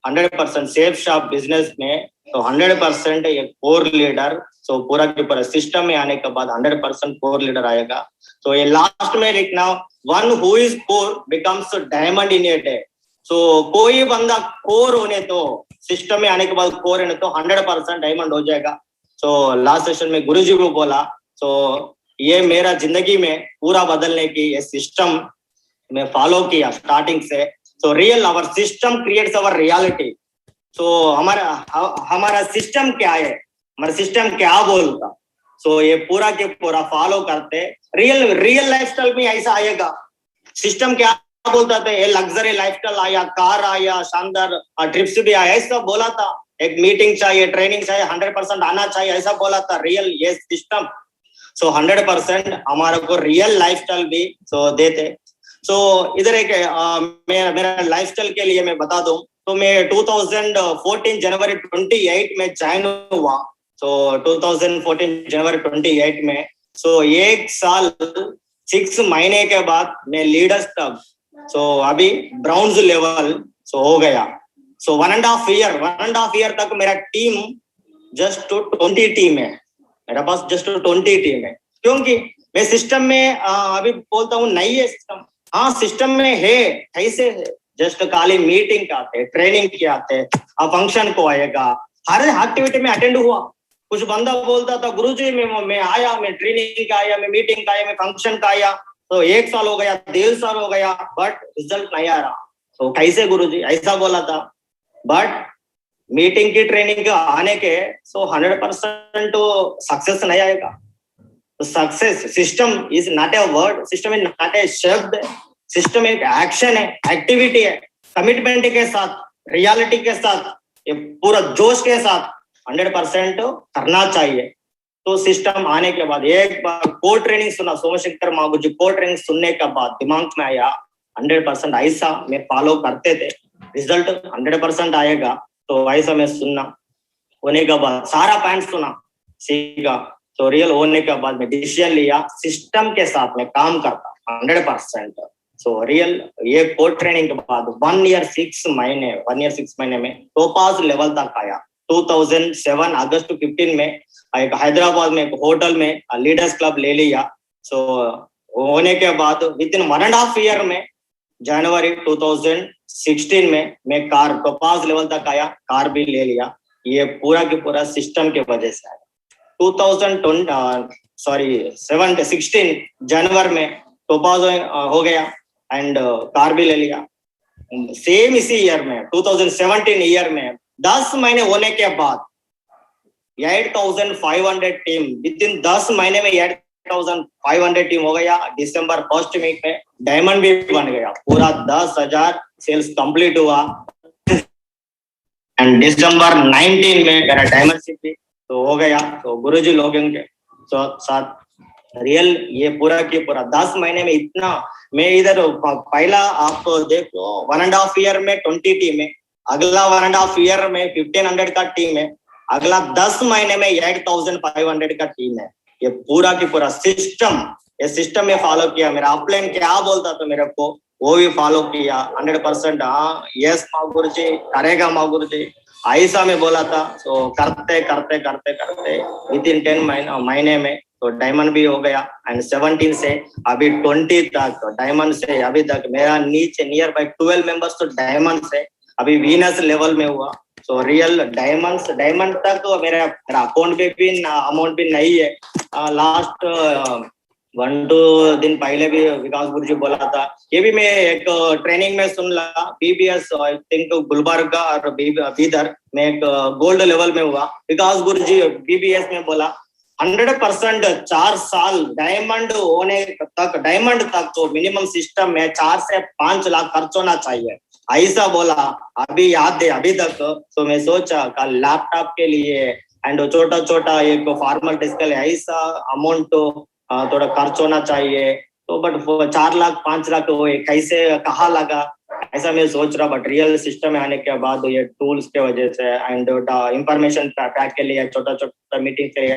100% safe shop business में, तो 100% एक core leader, सो पूरा के पूरा system में आने के बाद 100% कोर लीडर आएगा। तो ये लास्ट में लिखना, one who is core becomes diamond in a day. So कोई बंदा कोर होने तो सिस्टम में आने के बाद कोर होने तो 100% डायमंड हो जाएगा। सो लास्ट सेशन में गुरुजी को बोला, सो ये मेरा जिंदगी में पूरा बदलने की ये सिस्टम मैं फॉलो किया स्टार्टिंग से। So real our system creates our reality. So हमारा सिस्टम क्या है, हमारा सिस्टम क्या बोलता, सो ये पूरा के पूरा फॉलो करते रियल लाइफस्टाइल में ऐसा आएगा। सिस्टम क्या बोलता था, ये लग्जरी लाइफस्टाइल आया, कार आया, शानदार ट्रिप्स भी आया, ऐसा बोला था। एक मीटिंग चाहिए, ट्रेनिंग चाहिए, 100% आना चाहिए, ऐसा बोला था रियल ये सिस्टम। सो 100% हमारे को रियल लाइफस्टाइल भी सो देते। सो इधर एक मेरा लाइफस्टाइल के लिए मैं बता दूं, तो मैं 2014 जनवरी 28 में ज्वाइन हुआ। सो 2014 जनवरी 28 में, सो एक साल 6 महीने के बाद मैं लीडर्स तक, सो अभी ब्राउन्स लेवल सो हो गया। सो 1.5 ईयर तक मेरा टीम जस्ट 20 टीम है, मेरा पास जस्ट 20 टीम है, क्योंकि मैं सिस्टम में अभी बोलता हूँ नहीं है सिस्टम। हाँ सिस्टम में है, कैसे है, जस्ट खाली मीटिंग आते, ट्रेनिंग के आते, फंक्शन को आएगा, हर एक्टिविटी में अटेंड हुआ। कुछ बंदा बोलता था गुरुजी मैं आया, मैं ट्रेनिंग का आया, मैं मीटिंग का आया, मैं फंक्शन का आया, तो 1 साल हो गया, 1.5 साल हो गया, बट रिजल्ट नहीं आ रहा। तो कैसे गुरुजी, ऐसा बोला था। बट मीटिंग की ट्रेनिंग के आने के सो 100% तो सक्सेस नहीं आएगा। Success system is not a word, system is not ए शब्द, सिस्टम एक एक्शन है, एक्टिविटी है, कमिटमेंट के साथ, रियलिटी के साथ, ये पूरा जोश के साथ 100% करना चाहिए। तो सिस्टम आने के बाद एक बार कोर ट्रेनिंग सुना, सोमशेखर मागुर जी कोर ट्रेनिंग सुनने के बाद दिमाग में आया 100% ऐसा मैं फॉलो करते थे, रिजल्ट 100% आएगा। तो ऐसा मैं सुनना, होने के बाद सारा पॉइंट सुना, सीखा। तो रियल होने के बाद मैं डिसीजन लिया, सिस्टम के साथ में काम करता 100%। सो रियल ये कोर ट्रेनिंग के बाद 1 ईयर 6 महीने में टोपाज लेवल तक आया। 2007 अगस्त 15 में एक हैदराबाद में एक होटल में लीडर्स क्लब ले लिया। सो होने के बाद विदिन 1.5 ईयर में जनवरी 2016 में मैं कार टोपाज लेवल तक आया, कार भी ले लिया। ये पूरा के पूरा सिस्टम के वजह से आया। 2016 जनवरी में टोपाज हो गया एंड कार भी ले लिया। सेम इसी ईयर में 2017 ईयर में 10 महीने होने के बाद 8,500 टीम, विद इन 10 महीने में 8,500 टीम हो गया। दिसंबर 1 वीक में डायमंड भी बन गया, पूरा 10,000 सेल्स कंप्लीट हुआ। एंड दिसंबर 19 में मेरा डायमंडशिप भी तो हो गया। तो गुरुजी लोगों के साथ रियल ये पूरा की पूरा 10 महीने में इतना, मैं इधर पहला आप देखो 1.5 ईयर में 20 टीम है, अगला 1.5 ईयर में 1500 का टीम है, अगला 10 महीने में 8,500 का टीम है। ये पूरा की पूरा सिस्टम, ये सिस्टम में फॉलो किया। मेरा अपलाइन क्या बोलता था मेरे को, वो भी फॉलो किया 100%। हाँ यस मागुर जी करेगा, मागुर जी ऐसा में बोला था। तो करते करते करते करते विद इन 10 महीने में तो डायमंड भी हो गया। एंड 17 से अभी 20 तक डायमंड से अभी तक मेरा नीचे नियर बाय 12 मेंबर्स तो डायमंड से अभी वीनस लेवल में हुआ। सो रियल डायमंड तक तो मेरा अकाउंट पे भी अमाउंट भी नहीं है। लास्ट 1-2 दिन पहले भी विकास गुरुजी बोला था, ये भी मैं एक ट्रेनिंग में सुन लगा, बीबीएस आई थिंक गुलबर्गा और बीदर में एक गोल्ड लेवल में हुआ। विकास गुरुजी बीबीएस में बोला 100% 4 साल डायमंड होने तक, डायमंड तक तो मिनिमम सिस्टम में 4 से 5 लाख खर्च होना चाहिए, ऐसा बोला। अभी याद है अभी तक। तो मैं सोचा कल लैपटॉप के लिए एंड छोटा छोटा एक फॉर्मल के लिए ऐसा अमाउंट तो थोड़ा खर्च होना चाहिए। तो बट 4 लाख 5 लाख तो कैसे कहाँ लगा, ऐसा मैं सोच रहा। बट रियल सिस्टम में आने के बाद ये टूल्स के वजह से एंड इंफॉर्मेशन पैक के लिए, छोटा छोटा मीटिंग के लिए,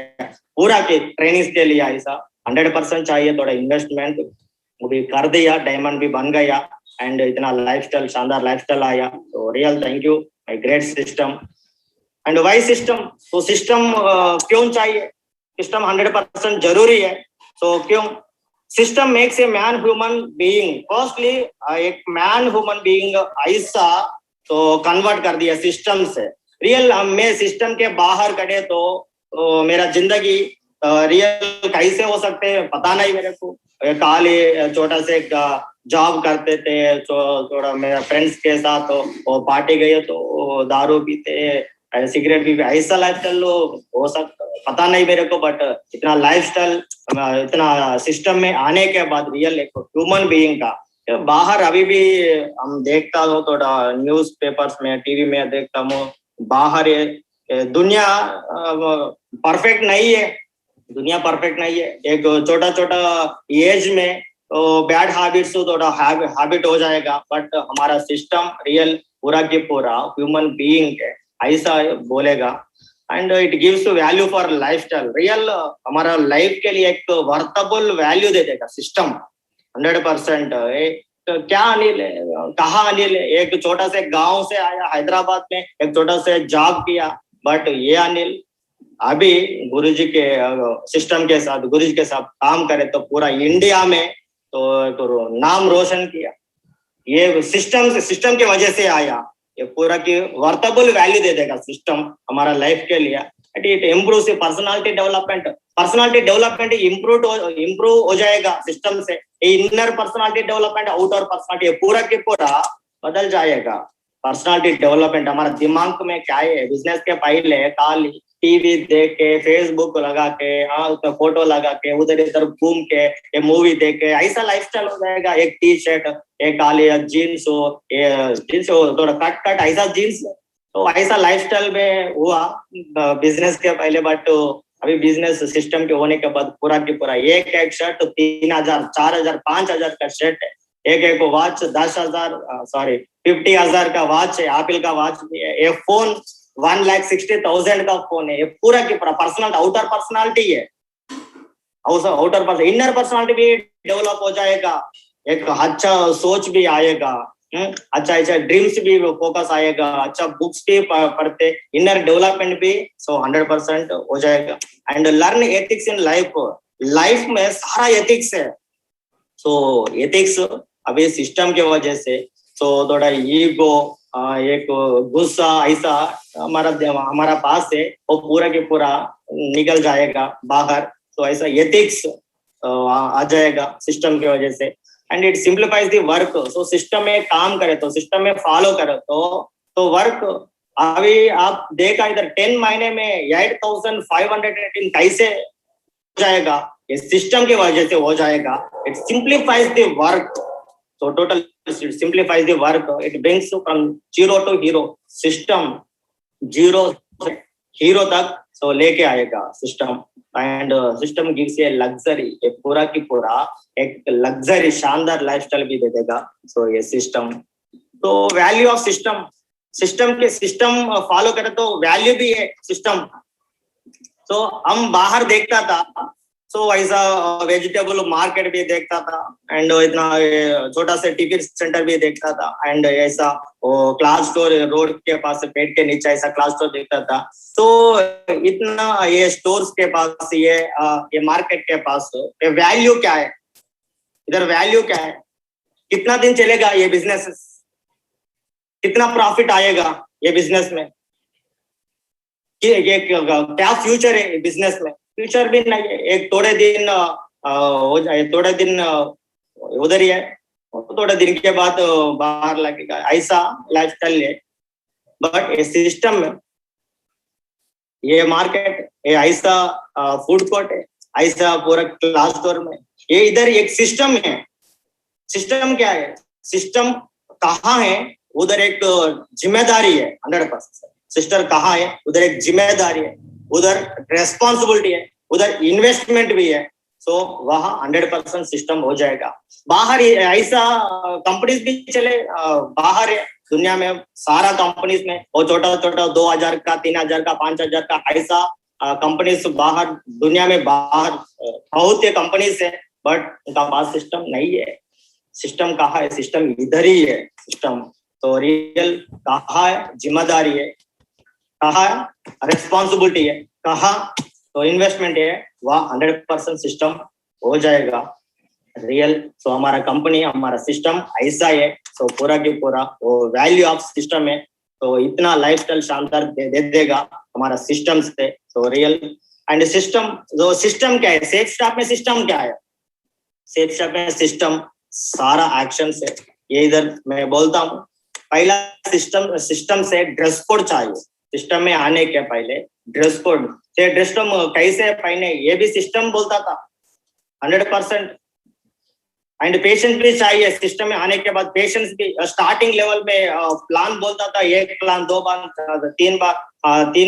पूरा के ट्रेनिंग के लिए ऐसा 100% चाहिए थोड़ा इन्वेस्टमेंट, वो भी कर दिया, डायमंड भी बन गया एंड इतना लाइफस्टाइल, शानदार लाइफस्टाइल आया। तो real thank you a great system. And why system? तो system क्यों चाहिए? System 100% जरूरी है. So क्यों? System makes a man human being. Firstly, एक man human being ऐसा तो convert कर दिया system से. Real मैं system के बाहर कटे तो मेरा जिंदगी रियल कैसे हो सकते हैं पता नहीं मेरे को. काले छोटा से जॉब करते थे, थोड़ा मेरा फ्रेंड्स के साथ वो पार्टी गए तो दारू पीते, सिगरेट भी, ऐसा लाइफस्टाइल हो सकता पता नहीं मेरे को. बट इतना लाइफस्टाइल इतना सिस्टम में आने के बाद रियल एक ह्यूमन बीइंग का बाहर अभी भी हम देखता हो, थोड़ा न्यूज पेपर्स में टीवी में देखता हूँ, बाहर दुनिया परफेक्ट नहीं है. दुनिया परफेक्ट नहीं है. एक छोटा छोटा एज में तो बैड हैबिट्स थोड़ा हैबिट हो जाएगा. बट हमारा सिस्टम रियल पूरा के पूरा ह्यूमन बीइंग है ऐसा बोलेगा. And it gives value for lifestyle. Real हमारा लाइफ के लिए एक वर्थेबल वैल्यू दे देगा सिस्टम 100%. तो क्या अनिल है, कहाँ अनिल है? एक छोटा से गांव से आया हैदराबाद में, एक छोटा से जॉब किया. बट ये अनिल अभी गुरुजी के सिस्टम के साथ, गुरुजी के साथ काम करे तो पूरा इंडिया में तो नाम रोशन किया. ये सिस्टम के वजह से आया. ये पूरा की वर्थेबल वैल्यू दे देगा सिस्टम हमारा लाइफ के लिए. It improve personality development. Personality development improve हो जाएगा सिस्टम से. Inner personality development, outer personality पूरा के पूरा बदल जाएगा. पर्सनालिटी डेवलपमेंट हमारा दिमाग में क्या है, बिजनेस के पहले खाली टीवी देख के, फेसबुक लगा के, उसमें फोटो लगा के, उधर इधर घूम के, ये मूवी देख के ऐसा लाइफस्टाइल हो जाएगा. एक टी शर्ट, एक काली जीन्स हो थोड़ा कट ऐसा जीन्स, तो ऐसा लाइफस्टाइल में हुआ बिजनेस के पहले. बट अभी बिजनेस सिस्टम के होने के बाद पूरा की पूरा एक शर्ट 3,000, 4,000, 5,000 का शर्ट है. एक वॉच 50,000 का वॉच है. एप्पल का वॉच भी है. ये फोन 1,60,000 का फोन है. ये पूरा की पूरा पर्सनल आउटर पर्सनालिटी है. आउटर पर्सन, इनर पर्सनालिटी भी डेवलप हो जाएगा. एक अच्छा सोच भी आएगा, अच्छा ड्रीम्स भी फोकस आएगा, अच्छा बुक्स भी पढ़ते, इनर डेवलपमेंट भी 100% हो जाएगा. And learn ethics in life में सारा एथिक्स है. सो एथिक्स अभी सिस्टम के वजह से थोड़ा ईगो, एक गुस्सा ऐसा हमारा पास है, वो पूरा के पूरा निकल जाएगा बाहर. तो ऐसा एथिक्स आ जाएगा सिस्टम की वजह से. And it simplifies the work. So system में काम करे तो सिस्टम में फॉलो करे तो वर्क अभी आप देखा इधर 10 महीने में 8,518 कैसे हो जाएगा? ये सिस्टम की वजह से हो जाएगा. It simplifies the work. So total it simplifies the work. It brings you from zero to hero. System zero hero तक so लेके आएगा system. And system gives a luxury. एक पूरा की पूरा एक लग्जरी शानदार लाइफस्टाइल भी दे देगा. So ये सिस्टम. तो वैल्यू ऑफ सिस्टम, सिस्टम के सिस्टम फॉलो करे तो वैल्यू भी है सिस्टम. तो हम बाहर देखता था सो ऐसा वेजिटेबल मार्केट भी देखता था. एंड इतना छोटा सा टिफिन सेंटर भी देखता था. एंड ऐसा क्लास स्टोर रोड के पास पेट के नीचे ऐसा क्लास स्टोर देखता था. तो इतना ये स्टोर्स के पास ये मार्केट के पास ये वैल्यू क्या है? इधर वैल्यू क्या है? कितना दिन चलेगा ये बिजनेस? कितना प्रॉफिट आएगा ये बिजनेस में? ये क्या फ्यूचर है बिजनेस में? फ्यूचर भी नहीं है. एक थोड़े दिन हो जाए, थोड़े दिन उधर ही है, थोड़े दिन के बाद बाहर लगेगा, ऐसा लाइफस्टाइल है. बट ये सिस्टम में ये मार्केट, ये ऐसा फूड कोर्ट है, ऐसा पूरा क्लास स्टोर में ये इधर एक सिस्टम है. सिस्टम क्या है? सिस्टम कहाँ है उधर एक जिम्मेदारी है. 100% सिस्टर कहाँ है उधर एक जिम्मेदारी है, उधर रेस्पॉन्सिबिलिटी है, उधर इन्वेस्टमेंट भी है. सो वहाँ 100% सिस्टम हो जाएगा. बाहर ऐसा कंपनीज भी चले बाहर है दुनिया में, सारा कंपनीज में वो छोटा छोटा 2,000 का, 3,000 का, 5,000 का ऐसा कंपनीज बाहर दुनिया में बाहर बहुत ही कंपनीज है. बट उनका पास सिस्टम नहीं है. सिस्टम कहाँ है? सिस्टम इधर ही है. सिस्टम तो रियल कहाँ है जिम्मेदारी है, कहाँ रिस्पॉन्सिबिलिटी है, कहाँ तो इन्वेस्टमेंट है, वह 100% सिस्टम हो जाएगा रियल। सो हमारा कंपनी हमारा सिस्टम ऐसा है, सो पूरा की पूरा वो वैल्यू ऑफ सिस्टम है, तो इतना लाइफस्टाइल शानदार दे देगा हमारा सिस्टम से। सो रियल एंड सिस्टम, जो सिस्टम क्या है, सेफ स्टॉप में सिस्टम क्या है, सेफ स्टॉप में सिस्टम सारा एक्शन से, ये इधर मैं बोलता हूँ। पहला सिस्टम से ड्रेस कोड चाहिए, सिस्टम में आने के पहले ड्रेस कोड से, ड्रेस कोड कैसे पहने ये भी सिस्टम बोलता था 100%। एंड पेशेंस भी चाहिए सिस्टम में आने के बाद, पेशेंस भी स्टार्टिंग लेवल में प्लान बोलता था, एक प्लान, दो प्लान, तीन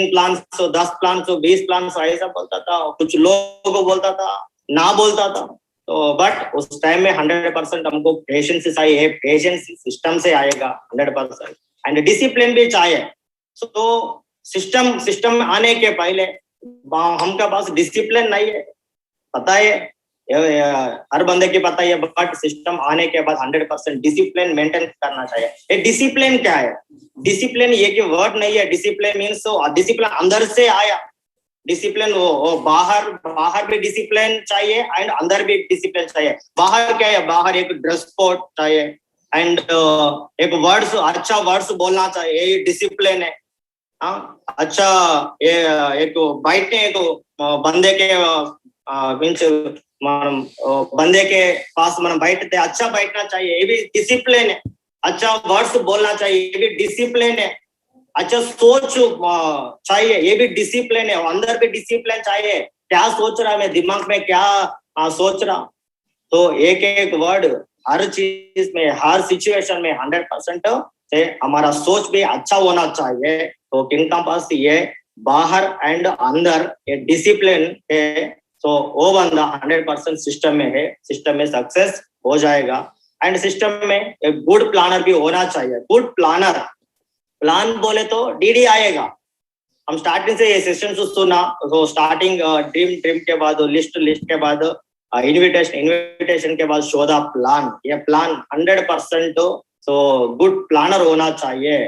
प्लान, 10 प्लान, 20 प्लान, ऐसा बोलता था। कुछ लोग बोलता था, ना बोलता था, तो बट उस टाइम में 100% हमको पेशेंस चाहिए, पेशेंस सिस्टम से आएगा 100%। एंड डिसिप्लिन भी चाहिए। तो सिस्टम आने के पहले हमका पास डिसिप्लिन नहीं है, पता है, हर बंदे की पता है, बट सिस्टम आने के बाद 100% डिसिप्लिन मेंटेन करना चाहिए। ये डिसिप्लिन क्या है, डिसिप्लिन ये कि वर्ड नहीं है, डिसिप्लिन मीन्स डिसिप्लिन अंदर से आया, डिसिप्लिन वो बाहर भी डिसिप्लिन चाहिए एंड अंदर भी डिसिप्लिन चाहिए। बाहर क्या है, बाहर एक ड्रेस कोड चाहिए एंड एक वर्ड्स, अच्छा वर्ड्स बोलना चाहिए, ये डिसिप्लिन है। अच्छा, ये एक बैठने, एक बंदे के मीन्स बंदे के पास మనం बैठते अच्छा बैठना चाहिए, ये भी डिसिप्लिन है। अच्छा वर्ड्स बोलना चाहिए, ये भी डिसिप्लिन है। अच्छा सोच चाहिए, ये भी डिसिप्लिन है, अंदर भी डिसिप्लिन चाहिए, क्या सोच रहा है मैं, दिमाग में क्या सोच रहा। तो एक एक वर्ड हर चीज में, हर सिचुएशन में 100% से हमारा सोच भी अच्छा होना चाहिए। तो किनका पास ये बाहर एंड अंदर ये डिसिप्लिन है, तो वो बंदा 100% सिस्टम में है, सिस्टम में सक्सेस हो जाएगा। एंड सिस्टम में एक गुड प्लानर भी होना चाहिए। गुड प्लानर, प्लान बोले तो डीडी आएगा। हम स्टार्टिंग से ये सेशन सुना, तो स्टार्टिंग ड्रीम के बाद लिस्ट के बाद इन्विटेशन के बाद शो द प्लान, ये प्लान 100% तो गुड प्लानर होना चाहिए।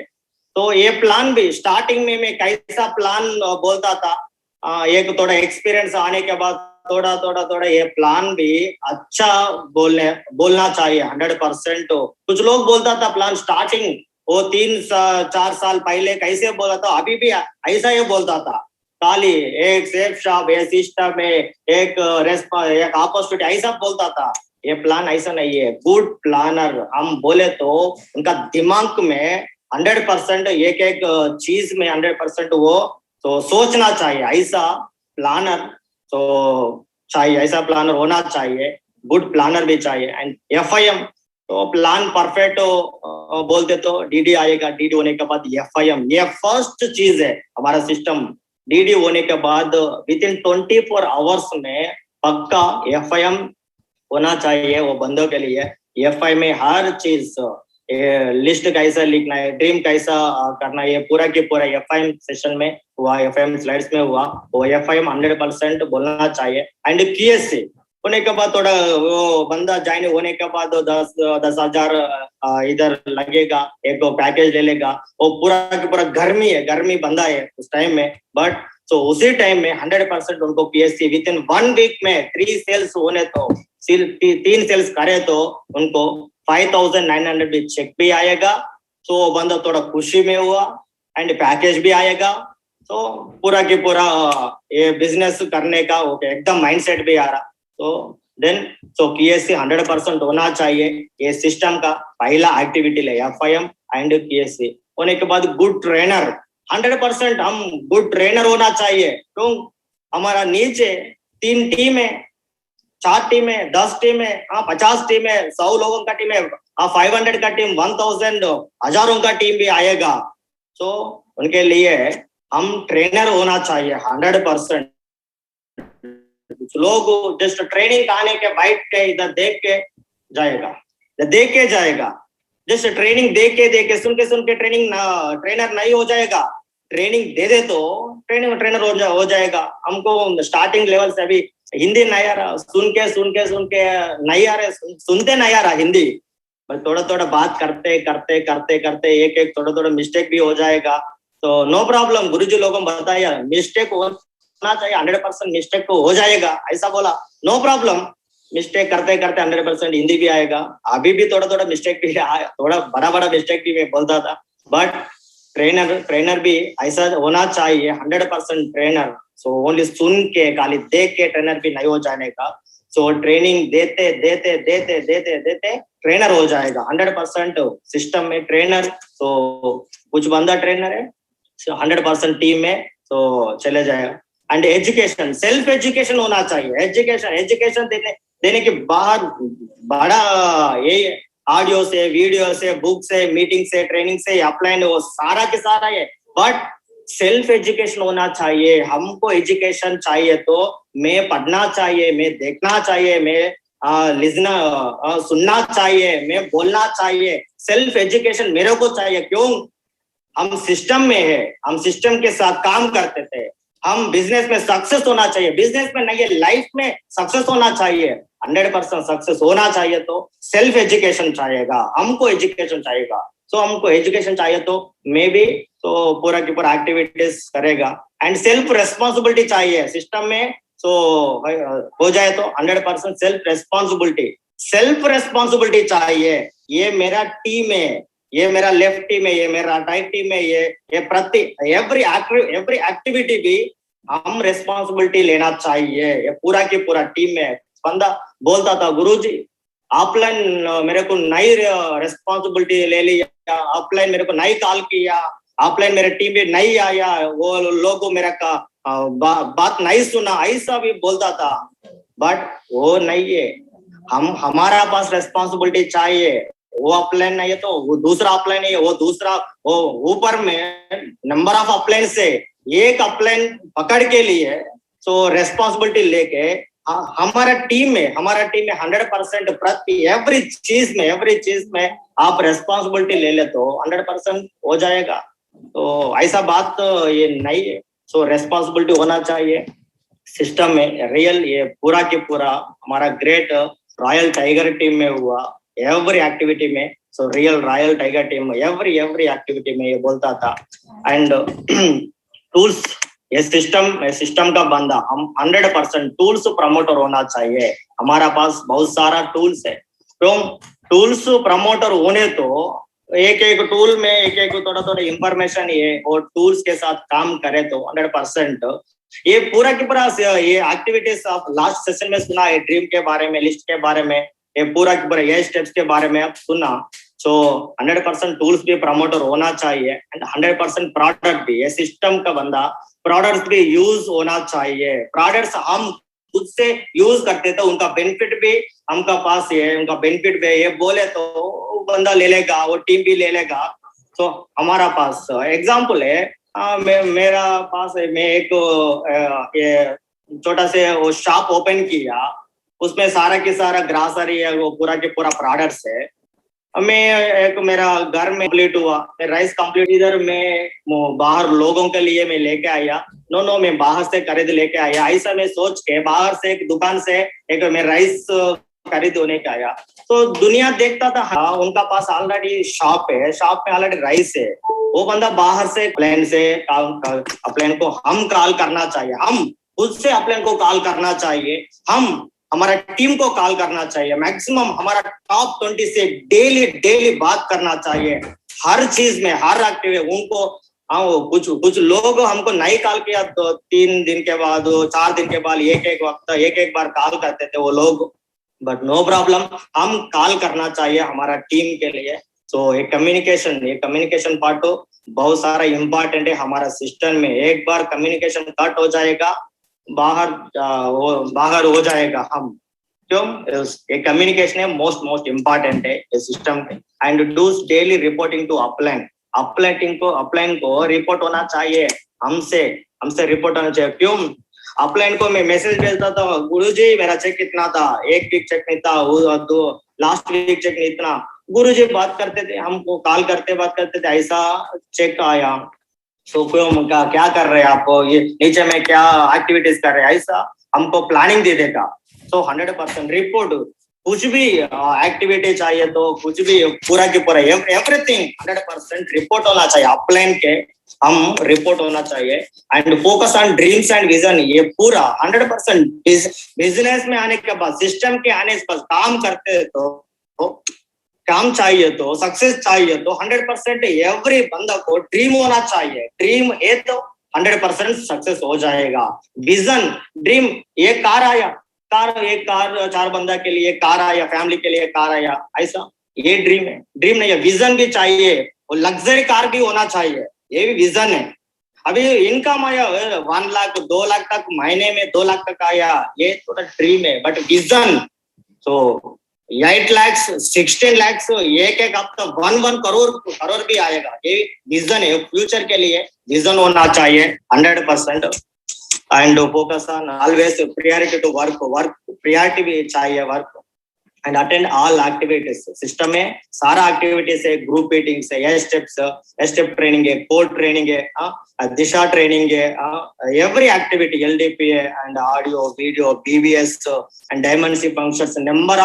तो ये प्लान भी स्टार्टिंग में मैं कैसा प्लान बोलता था, एक थोड़ा एक्सपीरियंस आने के बाद थोड़ा ये प्लान भी अच्छा बोलना चाहिए 100%। कुछ लोग बोलता था प्लान स्टार्टिंग वो 3-4 साल पहले कैसे बोला था, अभी भी ऐसा ही बोलता था, खाली एक सेफ शॉप, एक सिस्टम में एक अपोजिट ऐसा बोलता था। ये प्लान ऐसा नहीं है। गुड प्लानर हम बोले तो उनका दिमाग में 100% एक चीज में 100% वो तो सोचना चाहिए, ऐसा प्लानर तो चाहिए, ऐसा प्लानर होना चाहिए। गुड प्लानर भी चाहिए। एंड FIM तो प्लान परफेक्ट बोलते तो डीडी आएगा, डीडी होने के बाद FIM, ये फर्स्ट चीज है हमारा सिस्टम। डीडी होने के बाद विदिन 24 आवर्स में पक्का FIM होना चाहिए वो बंदों के लिए। FIM में हर चीज, लिस्ट कैसा लिखना है, ड्रीम कैसा करना है, पूरा के पूरा FIM सेशन में हुआ, FIM स्लाइड्स में हुआ, वो FIM 100% बोलना चाहिए। एंड QSC होने के बाद थोड़ा वो बंदा ज्वाइन होने के बाद 10,000 इधर लगेगा, एक पैकेज ले लेगा, वो पूरा के पूरा गर्मी बंदा है उस टाइम में। बट तो उसी टाइम में 100% उनको PSC विद इन 1 वीक में 3 सेल्स होने तो 3 सेल्स करे तो उनको 5,900 भी चेक भी आएगा। तो बंदा थोड़ा खुशी में हुआ एंड पैकेज भी आएगा। तो पूरा के पूरा ये बिजनेस करने का एकदम माइंडसेट भी आ रहा। तो देन तो QSC 100% होना चाहिए। ये सिस्टम का पहला एक्टिविटी है FIM एंड QSC। होने के बाद गुड ट्रेनर 100% हम गुड ट्रेनर होना चाहिए। तो हमारा नीचे 3 टीम है, 4 टीम है, 10 टीम है, 50 टीम है, 100 लोगों का टीम है, 500 का टीम, 1000 हजारों का टीम भी आएगा। तो उनके लिए हम ट्रेनर होना चाहिए 100%। कुछ लोग जस्ट ट्रेनिंग आने के बैठ के इधर देख के जाएगा, जस्ट ट्रेनिंग देख के सुन के ट्रेनर नहीं हो जाएगा। ट्रेनिंग दे तो ट्रेनर हो जाएगा। हमको स्टार्टिंग लेवल से अभी हिंदी नहीं आ रहा, सुन के नहीं आ रहा, सुनते नहीं आ रहा हिंदी। बट थोड़ा थोड़ा बात करते करते करते करते एक एक थोड़ा थोड़ा मिस्टेक भी हो जाएगा, तो नो प्रॉब्लम, गुरुजी लोगों को बताया मिस्टेक होना चाहिए, 100% मिस्टेक तो हो जाएगा, ऐसा बोला, नो प्रॉब्लम, मिस्टेक करते करते 100% हिंदी भी आएगा। अभी भी थोड़ा थोड़ा मिस्टेक भी आया, थोड़ा बड़ा बड़ा मिस्टेक भी मैं बोलता था, बट ट्रेनर भी ऐसा होना चाहिए, 100% ट्रेनर। सो ओनली सुन के खाली देख के ट्रेनर भी नहीं हो जाने का, सो ट्रेनिंग देते देते देते देते देते ट्रेनर हो जाएगा 100% सिस्टम में ट्रेनर। तो कुछ बंदा ट्रेनर है 100% टीम में तो चले जाएगा। एंड एजुकेशन, सेल्फ एजुकेशन होना चाहिए, एजुकेशन एजुकेशन देने के बाहर बड़ा ये ऑडियो से, वीडियो से, बुक से, मीटिंग से, ट्रेनिंग से, अपलाइन वो सारा के सारा है, बट सेल्फ एजुकेशन होना चाहिए। हमको एजुकेशन चाहिए तो मैं पढ़ना चाहिए, मैं देखना चाहिए, मैं लिसना सुनना चाहिए, मैं बोलना चाहिए, सेल्फ एजुकेशन मेरे को चाहिए। क्यों? हम सिस्टम में है, हम सिस्टम के साथ काम करते थे, हम बिजनेस में सक्सेस होना चाहिए, बिजनेस में नहीं है लाइफ में सक्सेस होना चाहिए, 100% सक्सेस होना चाहिए तो सेल्फ एजुकेशन चाहिएगा, हमको एजुकेशन चाहिएगा। सो हमको एजुकेशन चाहिए तो मे बी तो पूरा की पूरा एक्टिविटीज करेगा। एंड सेल्फ रेस्पॉन्सिबिलिटी चाहिए सिस्टम में, सो हो जाए तो 100% सेल्फ रेस्पॉन्सिबिलिटी चाहिए। ये मेरा टीम है, ये मेरा लेफ्ट टीम है, ये मेरा राइट टीम है, ये प्रति एवरी एक्टिविटी भी हम रेस्पॉन्सिबिलिटी लेना चाहिए, ये पूरा की पूरा टीम में। बंदा बोलता था गुरुजी ऑफलाइन मेरे को नई रेस्पॉन्सिबिलिटी ले लिया, ऑफलाइन मेरे को नई कॉल किया, ऑफलाइन मेरे टीम में नहीं आया, वो लोग मेरा का बात नहीं सुना, ऐसा भी बोलता था, बट वो नहीं है। हमारा पास रेस्पॉन्सिबिलिटी चाहिए, वो अपलाइन नहीं है तो वो दूसरा अपलाइन है, वो दूसरा वो ऊपर में नंबर ऑफ अपलाइन से एक अपलाइन पकड़ के लिए, सो रेस्पॉन्सिबिलिटी लेके हमारा टीम में 100% प्रति एवरी चीज में आप रेस्पॉन्सिबिलिटी ले ले तो 100% हो जाएगा। तो ऐसा बात तो ये नहीं है, सो रेस्पॉन्सिबिलिटी होना चाहिए सिस्टम में रियल। ये पूरा के पूरा हमारा ग्रेट रॉयल टाइगर टीम में हुआ, एवरी एक्टिविटी में, so real royal tiger team every activity में ये बोलता था। एंड टूल्स, ये सिस्टम का बंदा, हम 100% टूल्स प्रमोटर होना चाहिए, हमारा पास बहुत सारा टूल्स है। तो टूल्स प्रमोटर होने तो एक एक टूल में एक थोड़ा थोड़ा इंफॉर्मेशन है, और टूल्स के साथ काम करे तो 100% ये पूरा की पूरा ये एक्टिविटीज आप लास्ट सेशन में सुना है, ड्रीम के बारे में, लिस्ट के बारे में, ये पूरा की पूरा ये स्टेप्स के बारे में आप सुना। सो 100% टूल्स भी प्रमोटर होना चाहिए, एंड 100% प्रोडक्ट भी, ये सिस्टम का बंदा प्रोडक्ट्स भी यूज होना चाहिए। प्रोडक्ट्स हम खुद से यूज करते तो उनका बेनिफिट भी हमका पास है, उनका बेनिफिट भी ये बोले तो बंदा ले लेगा, वो टीम भी ले लेगा। तो हमारा पास एग्जाम्पल है, मेरा पास है, मैं एक ये छोटा से वो शॉप ओपन किया, उसमें सारा के सारा ग्रासरी है, वो पूरा के पूरा प्रोडक्ट्स है। मैं एक मेरा घर में कंप्लीट हुआ, राइस कंप्लीट, इधर मैं बाहर लोगों के लिए मैं लेके आया, नो मैं बाहर से खरीद लेके आया, ऐसा मैं सोच के बाहर से एक दुकान से एक मैं राइस खरीद होने के आया। तो दुनिया देखता था, हाँ उनका पास ऑलरेडी शॉप है, शॉप में ऑलरेडी राइस है, वो बंदा बाहर से अपलाइन को हम कॉल करना चाहिए, हम खुद से अपलाइन को कॉल करना चाहिए, हम हमारा टीम को कॉल करना चाहिए, मैक्सिमम हमारा टॉप 20 से डेली बात करना चाहिए, हर चीज में, हर एक्टिविटी उनको। कुछ लोग हमको नहीं कॉल किया तो 3 दिन के बाद, 4 दिन के बाद एक बार कॉल करते थे वो लोग, बट नो प्रॉब्लम, हम कॉल करना चाहिए हमारा टीम के लिए। तो ये कम्युनिकेशन पार्ट तो बहुत सारा इम्पोर्टेंट है हमारा सिस्टम में। एक बार कम्युनिकेशन कट हो जाएगा, बाहर हो जाएगा हम, क्यों? ये कम्युनिकेशन है मोस्ट इम्पोर्टेंट है ये सिस्टम में। And does daily reporting to upline को रिपोर्ट होना चाहिए, हमसे रिपोर्ट होना चाहिए। क्यों? अपलाइन को मैं मैसेज भेजता था, गुरुजी मेरा चेक कितना था, एक वीक चेक नहीं था, लास्ट वीक चेक नहीं इतना, गुरुजी बात करते थे, हमको कॉल करते बात करते थे, ऐसा चेक आया, सो क्यों क्या कर रहे हैं आप, ये नीचे में क्या एक्टिविटीज कर रहे हैं, ऐसा हमको प्लानिंग दे देगा। सो 100% रिपोर्ट कुछ भी एक्टिविटी चाहिए तो कुछ भी पूरा की पूरा एवरीथिंग 100% रिपोर्ट होना चाहिए अपलाइन के, हम रिपोर्ट होना चाहिए। And focus on dreams and vision, ये पूरा 100% बिजनेस में आने के बाद, सिस्टम के आने के बाद काम करते तो काम चाहिए तो सक्सेस चाहिए तो 100% एवरी बंदा को ड्रीम होना चाहिए। ड्रीम है तो 100% सक्सेस हो जाएगा। विजन ड्रीम, ये कार आया, एक कार 4 बंदा के लिए कार आया, फैमिली के लिए कार आया, ऐसा ये ड्रीम है। ड्रीम नहीं है, विजन भी चाहिए और लग्जरी कार भी होना चाहिए, ये भी विजन है। अभी इनकम आया 1 लाख 2 लाख तक, महीने में 2 लाख तक आया, ये थोड़ा ड्रीम है। बट विजन तो 8 लाख 16 लाख एक हफ्ता 1 करोड़ भी आएगा, ये विजन है। फ्यूचर के लिए विजन होना चाहिए 100%। And focus on always priority to work priority भी चाहिए work. And attend all activities, system में सारा एक्टिविटीज है, ग्रुप मीटिंग्स है, स्टेप ट्रेनिंग है, कोड ट्रेनिंग है, दिशा ट्रेनिंग है, एवरी एक्टिविटी LDP है, and audio video BBS and डायमेंसी फंक्शंस, नंबर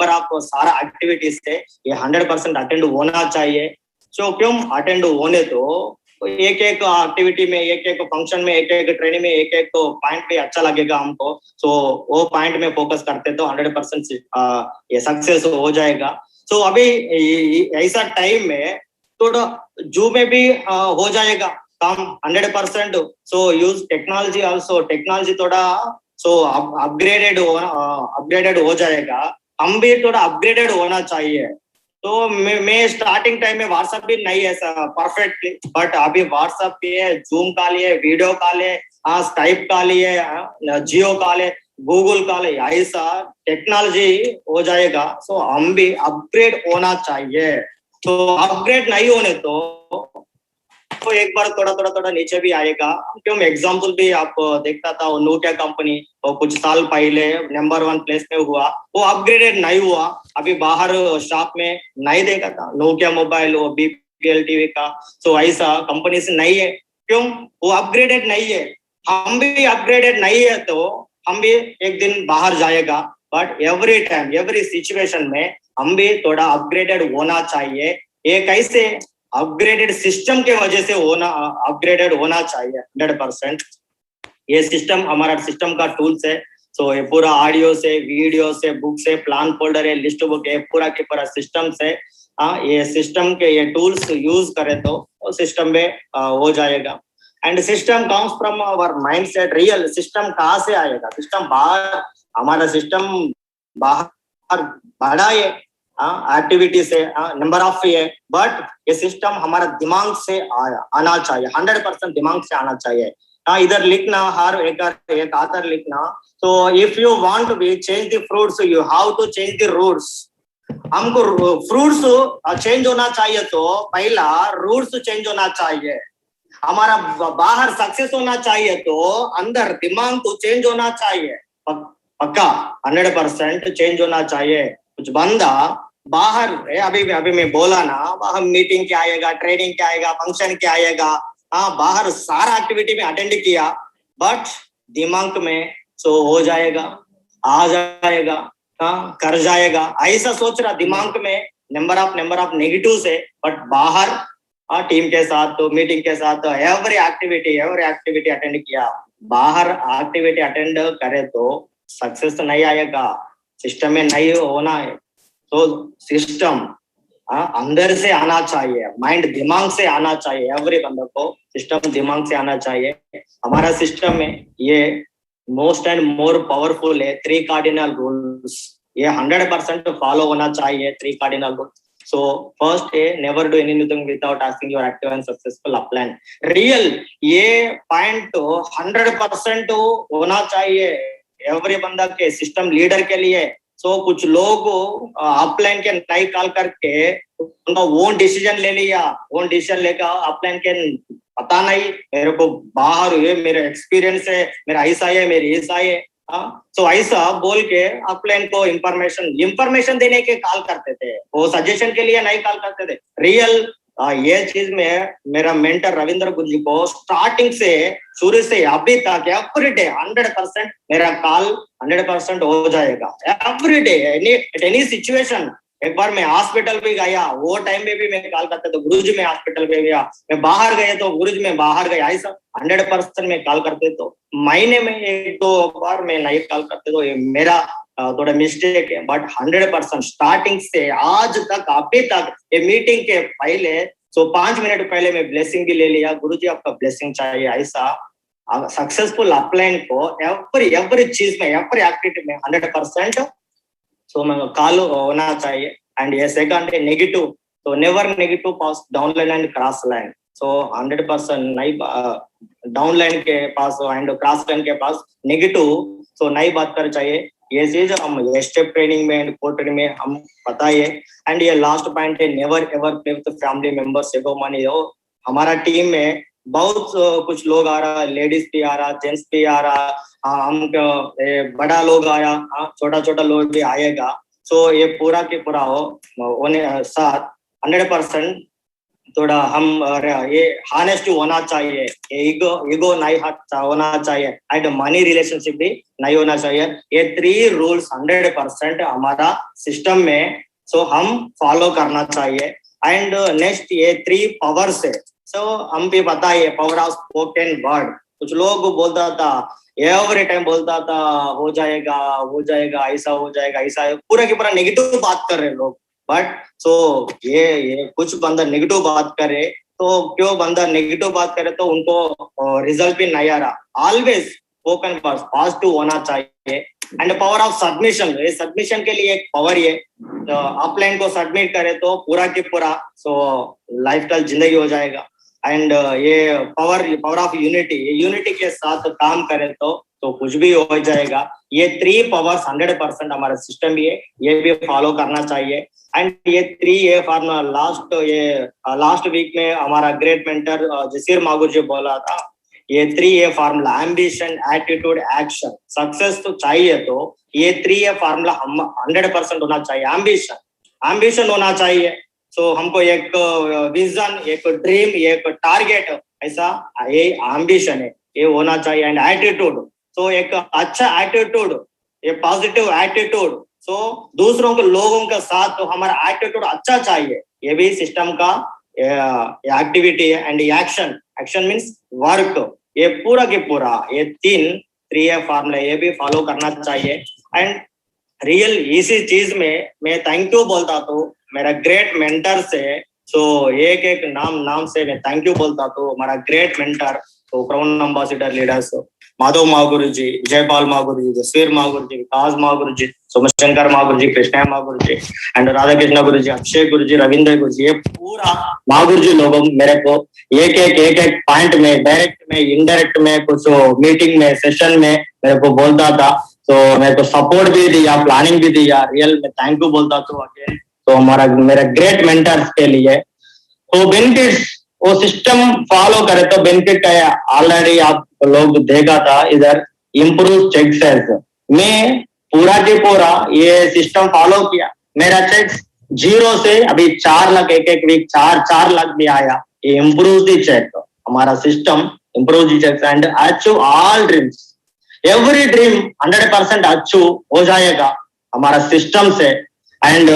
ऑफ सारा एक्टिविटीज है, ये 100% अटेंड होना चाहिए। सो क्यों अटेंड होने तो एक एक्टिविटी में, एक फंक्शन में, एक ट्रेनिंग में, एक पॉइंट पे अच्छा लगेगा हमको, सो वो पॉइंट में फोकस करते तो 100% ये सक्सेस हो जाएगा। सो अभी ऐसा टाइम में थोड़ा जू में भी हो जाएगा काम 100%। सो यूज टेक्नोलॉजी आल्सो, टेक्नोलॉजी थोड़ा सो अपग्रेडेड हो जाएगा, हम भी थोड़ा अपग्रेडेड होना चाहिए। तो मैं स्टार्टिंग टाइम में व्हाट्सएप भी नहीं है परफेक्टली, बट अभी व्हाट्सएप भी है, जूम कॉल है, वीडियो कॉल है, स्काइप कॉल है, जियो कॉल है, गूगल कॉल है, ऐसा टेक्नोलॉजी हो जाएगा। सो हम भी अपग्रेड होना चाहिए। तो अपग्रेड नहीं होने तो एक बार थोड़ा नीचे भी आएगा। क्यों एग्जाम्पल भी आप देखता था, नोकिया कंपनी और कुछ साल पहले नंबर 1 प्लेस में हुआ, वो अपग्रेडेड नहीं हुआ। अभी बाहर शॉप में नहीं देखा था नोकिया मोबाइल और BPL टीवी का। सो ऐसा कंपनी से नहीं है, क्यों वो अपग्रेडेड नहीं है। हम भी अपग्रेडेड नहीं है तो हम भी एक दिन बाहर जाएगा। But every time every situation में हम भी थोड़ा अपग्रेडेड होना चाहिए। ये कैसे अपग्रेडेड सिस्टम के वजह से होना, अपग्रेडेड होना चाहिए 100%। ये सिस्टम हमारा सिस्टम का टूल्स है। सो ये पूरा ऑडियो से, वीडियो से, बुक से, प्लान फोल्डर है, लिस्ट बुक है, पूरा के पूरा सिस्टम से ये सिस्टम के ये टूल्स यूज करें तो सिस्टम में हो जाएगा। And system comes from our mindset. Real system कहाँ से आएगा? सिस्टम बाहर, हमारा सिस्टम बाहर बड़ा है, एक्टिविटी से, नंबर ऑफ है, बट ये सिस्टम हमारा दिमाग से आना चाहिए, 100% दिमाग से आना चाहिए। इधर लिखना, हर एक आकर लिखना। तो if you want to be change the fruits, you how to change the roots. हमको फ्रूट्स चेंज होना चाहिए तो पहला रूट्स चेंज होना चाहिए। हमारा बाहर सक्सेस होना चाहिए तो अंदर दिमाग को चेंज होना चाहिए, पक्का 100% चेंज होना चाहिए। कुछ बंदा बाहर अभी मैं बोला ना, बाहर मीटिंग क्या आएगा, ट्रेनिंग क्या आएगा, फंक्शन क्या आएगा, बाहर सारा एक्टिविटी में अटेंड किया, बट दिमाग में सो हो जाएगा, आ जाएगा, कर जाएगा, ऐसा सोच रहा दिमाग में, नंबर ऑफ नेगेटिव से। बट बाहर टीम के साथ तो, मीटिंग के साथ तो एवरी एक्टिविटी अटेंड किया, बाहर एक्टिविटी अटेंड करे तो सक्सेस नहीं आएगा, सिस्टम में नहीं होना है। तो सिस्टम अंदर से आना चाहिए, माइंड दिमाग से आना चाहिए। एवरी बंदे को सिस्टम दिमाग से आना चाहिए। हमारा सिस्टम में ये मोस्ट एंड मोर पावरफुल है 3 कार्डिनल रूल्स, ये 100% फॉलो होना चाहिए 3 कार्डिनल रूल्स। So first है, never do anything without asking your active and successful upline. Real ये पॉइंट 100% होना चाहिए एवरी बंदा के, सिस्टम लीडर के लिए। सो कुछ लोग अपलाइन के नहीं कॉल करके उनका ओन डिसीजन ले लिया, ओन डिसीजन लेकर अपलाइन के पता नहीं मेरे को, बाहर हुए, मेरा एक्सपीरियंस है, मेरा ऐसा है, मेरी ऐसा है, तो ऐसा बोल के अपलाइन को इंफॉर्मेशन देने के कॉल करते थे, वो सजेशन के लिए नहीं कॉल करते थे। रियल ये चीज में मेरा मेंटर रविंद्र गुरु जी को स्टार्टिंग से शुरू से अभी तक एवरी डे 100% मेरा कॉल 100% हो जाएगा एवरी डे एनी सिचुएशन। एक बार मैं हॉस्पिटल भी गया, वो टाइम में भी मैं कॉल करता तो गुरुजी मैं हॉस्पिटल में गया, मैं बाहर गए तो गुरुजी मैं बाहर गया, ऐसा 100% मैं कॉल करते तो महीने में 1-2 बार मैं नहीं कॉल करते तो ये मेरा थोड़ा मिस्टेक है। बट 100% स्टार्टिंग से आज तक अभी तक ये मीटिंग के पहले 5 मिनट पहले मैं ब्लेसिंग भी ले लिया, गुरुजी आपका ब्लेसिंग चाहिए, ऐसा सक्सेसफुल अपलाइन को एवरी चीज में एवरी एक्टिविटी में 100% कॉल होना चाहिए। एंड ये सेकंड है नेगेटिव, तो never negative pass down line and cross line. So 100% नहीं डाउन लाइन के पास एंड क्रॉस लाइन के पास नेगेटिव सो नहीं बात करना चाहिए। ये चीज हम स्टेप ट्रेनिंग में एंड कोर ट्रेनिंग में हम पता है। एंड ये लास्ट पॉइंट है never ever play with family members एगो मनी हो। हमारा टीम में बहुत कुछ लोग आ रहा, लेडीज भी आ रहा, जेंट्स भी आ रहा, हम बड़ा लोग आया, छोटा छोटा लोग भी आएगा। सो ये पूरा के पूरा हो साथ 100% थोड़ा हम ये हानेस्ट होना चाहिए, ईगो नहीं होना चाहिए एंड मनी रिलेशनशिप भी नहीं होना चाहिए। ये 3 रूल्स 100% हमारा सिस्टम में सो हम फॉलो करना चाहिए। एंड नेक्स्ट ये 3 पावर्स है। सो हम भी पता है पावर ऑफ स्पोकन वर्ड। कुछ लोग बोलता था एवरी टाइम बोलता था हो जाएगा ऐसा हो जाएगा ऐसा, पूरा की पूरा नेगेटिव बात कर रहे लोग। बट सो ये कुछ बंदा नेगेटिव बात करे तो क्यों बंदा नेगेटिव बात करे तो उनको रिजल्ट भी नहीं आ रहा। ऑलवेज स्पोकन वर्ड पॉजिटिव होना चाहिए। एंड पावर ऑफ सबमिशन, ये सबमिशन के लिए एक पावर है, तो अपलाइन को सबमिट करे तो पूरा की पूरा सो लाइफ का जिंदगी हो जाएगा। एंड ये पावर ऑफ यूनिटी के साथ काम करे तो कुछ भी हो जाएगा। ये 3 पावर्स 100% हमारा सिस्टम भी है, ये भी फॉलो करना चाहिए। एंड ये 3 फॉर्मूला लास्ट वीक में हमारा ग्रेट मेंटर जसीर मागुर जी बोला था, ये 3 formula ambition attitude action success तो चाहिए, तो ये 3 फॉर्मूला हम 100% होना चाहिए। एम्बिशन होना चाहिए। सो हमको एक विजन, एक ड्रीम, एक टारगेट, ऐसा ये एम्बिशन है, ये होना चाहिए। एंड एटीट्यूड, सो एक अच्छा एटीट्यूड, ये पॉजिटिव एटीट्यूड, सो दूसरों के लोगों के साथ तो हमारा एटीट्यूड अच्छा चाहिए, ये भी सिस्टम का एक्टिविटी है। एंड एक्शन मीन्स वर्क, ये पूरा के पूरा ये 3 फॉर्मूला ये भी फॉलो करना चाहिए। एंड रियल इसी चीज में मैं थैंक यू बोलता तो मेरा ग्रेट मेंटर से, सो एक नाम से मैं थैंक यू बोलता तो हमारा ग्रेट मेंटर तो क्राउन एम्बेसडर लीडर्स माधव मागुरु जी, जयपाल मागुरु जी, जसवीर मागुरु जी, विकास मागुरु जी, सोमशंकर मागुरु जी, कृष्णा मागुरु जी एंड राधा कृष्ण गुरु जी, अक्षय गुरु जी, रविंद्र गुरु जी, ये पूरा मागुरु जी लोगों मेरे को एक पॉइंट में डायरेक्ट में इनडायरेक्ट में कुछ मीटिंग में सेशन में मेरे को बोलता था, तो मेरे को सपोर्ट भी दिया, प्लानिंग भी दिया। रियल में थैंक यू बोलता तो अगेन तो मेरा ग्रेट मेंटर्स के लिए। तो बेनिफिट्स वो सिस्टम फॉलो करे तो बेनिफिट है, ऑलरेडी आप लोग देखा था इधर इम्प्रूव चेक सेल्स में पूरा के पूरा ये सिस्टम फॉलो किया, मेरा चेक 0 से अभी 4 लाख एक वीक 4 लाख भी आया। ये इम्प्रूव दी चेक, हमारा system improve the check and achieve all dreams, every dream 100% achieve हो जाएगा हमारा सिस्टम से। And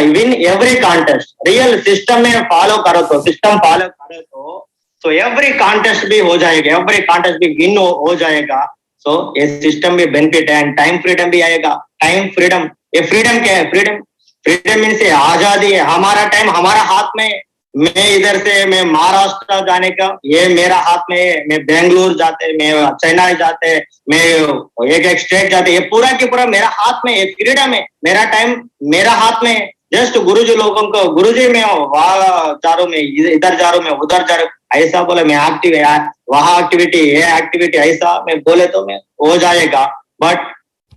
win every contest, real system में फॉलो करो तो सिस्टम फॉलो करो तो एवरी कॉन्टेस्ट भी हो जाएगा, एवरी कॉन्टेस्ट भी विन हो जाएगा। सो ये सिस्टम में बेनिफिट है। एंड टाइम फ्रीडम भी आएगा। टाइम फ्रीडम, ये फ्रीडम क्या है? फ्रीडम मीन्स आजादी है। हमारा टाइम हमारा हाथ में, मैं इधर से मैं महाराष्ट्र जाने का ये मेरा हाथ में है, मैं बेंगलुरु जाते, मैं चेन्नई जाते, मैं एक स्टेट जाते, ये पूरा के पूरा मेरा हाथ में, ये फ्रीडम है। मेरा टाइम मेरा हाथ में है। जस्ट गुरुजी लोगों को, गुरुजी में वहां जा रहा हूं, मैं इधर जा रहा हूं, मैं उधर जा रहा हूं, ऐसा बोले मैं एक्टिव है, वहां एक्टिविटी ये एक्टिविटी ऐसा मैं बोले तो मैं हो जाएगा। बट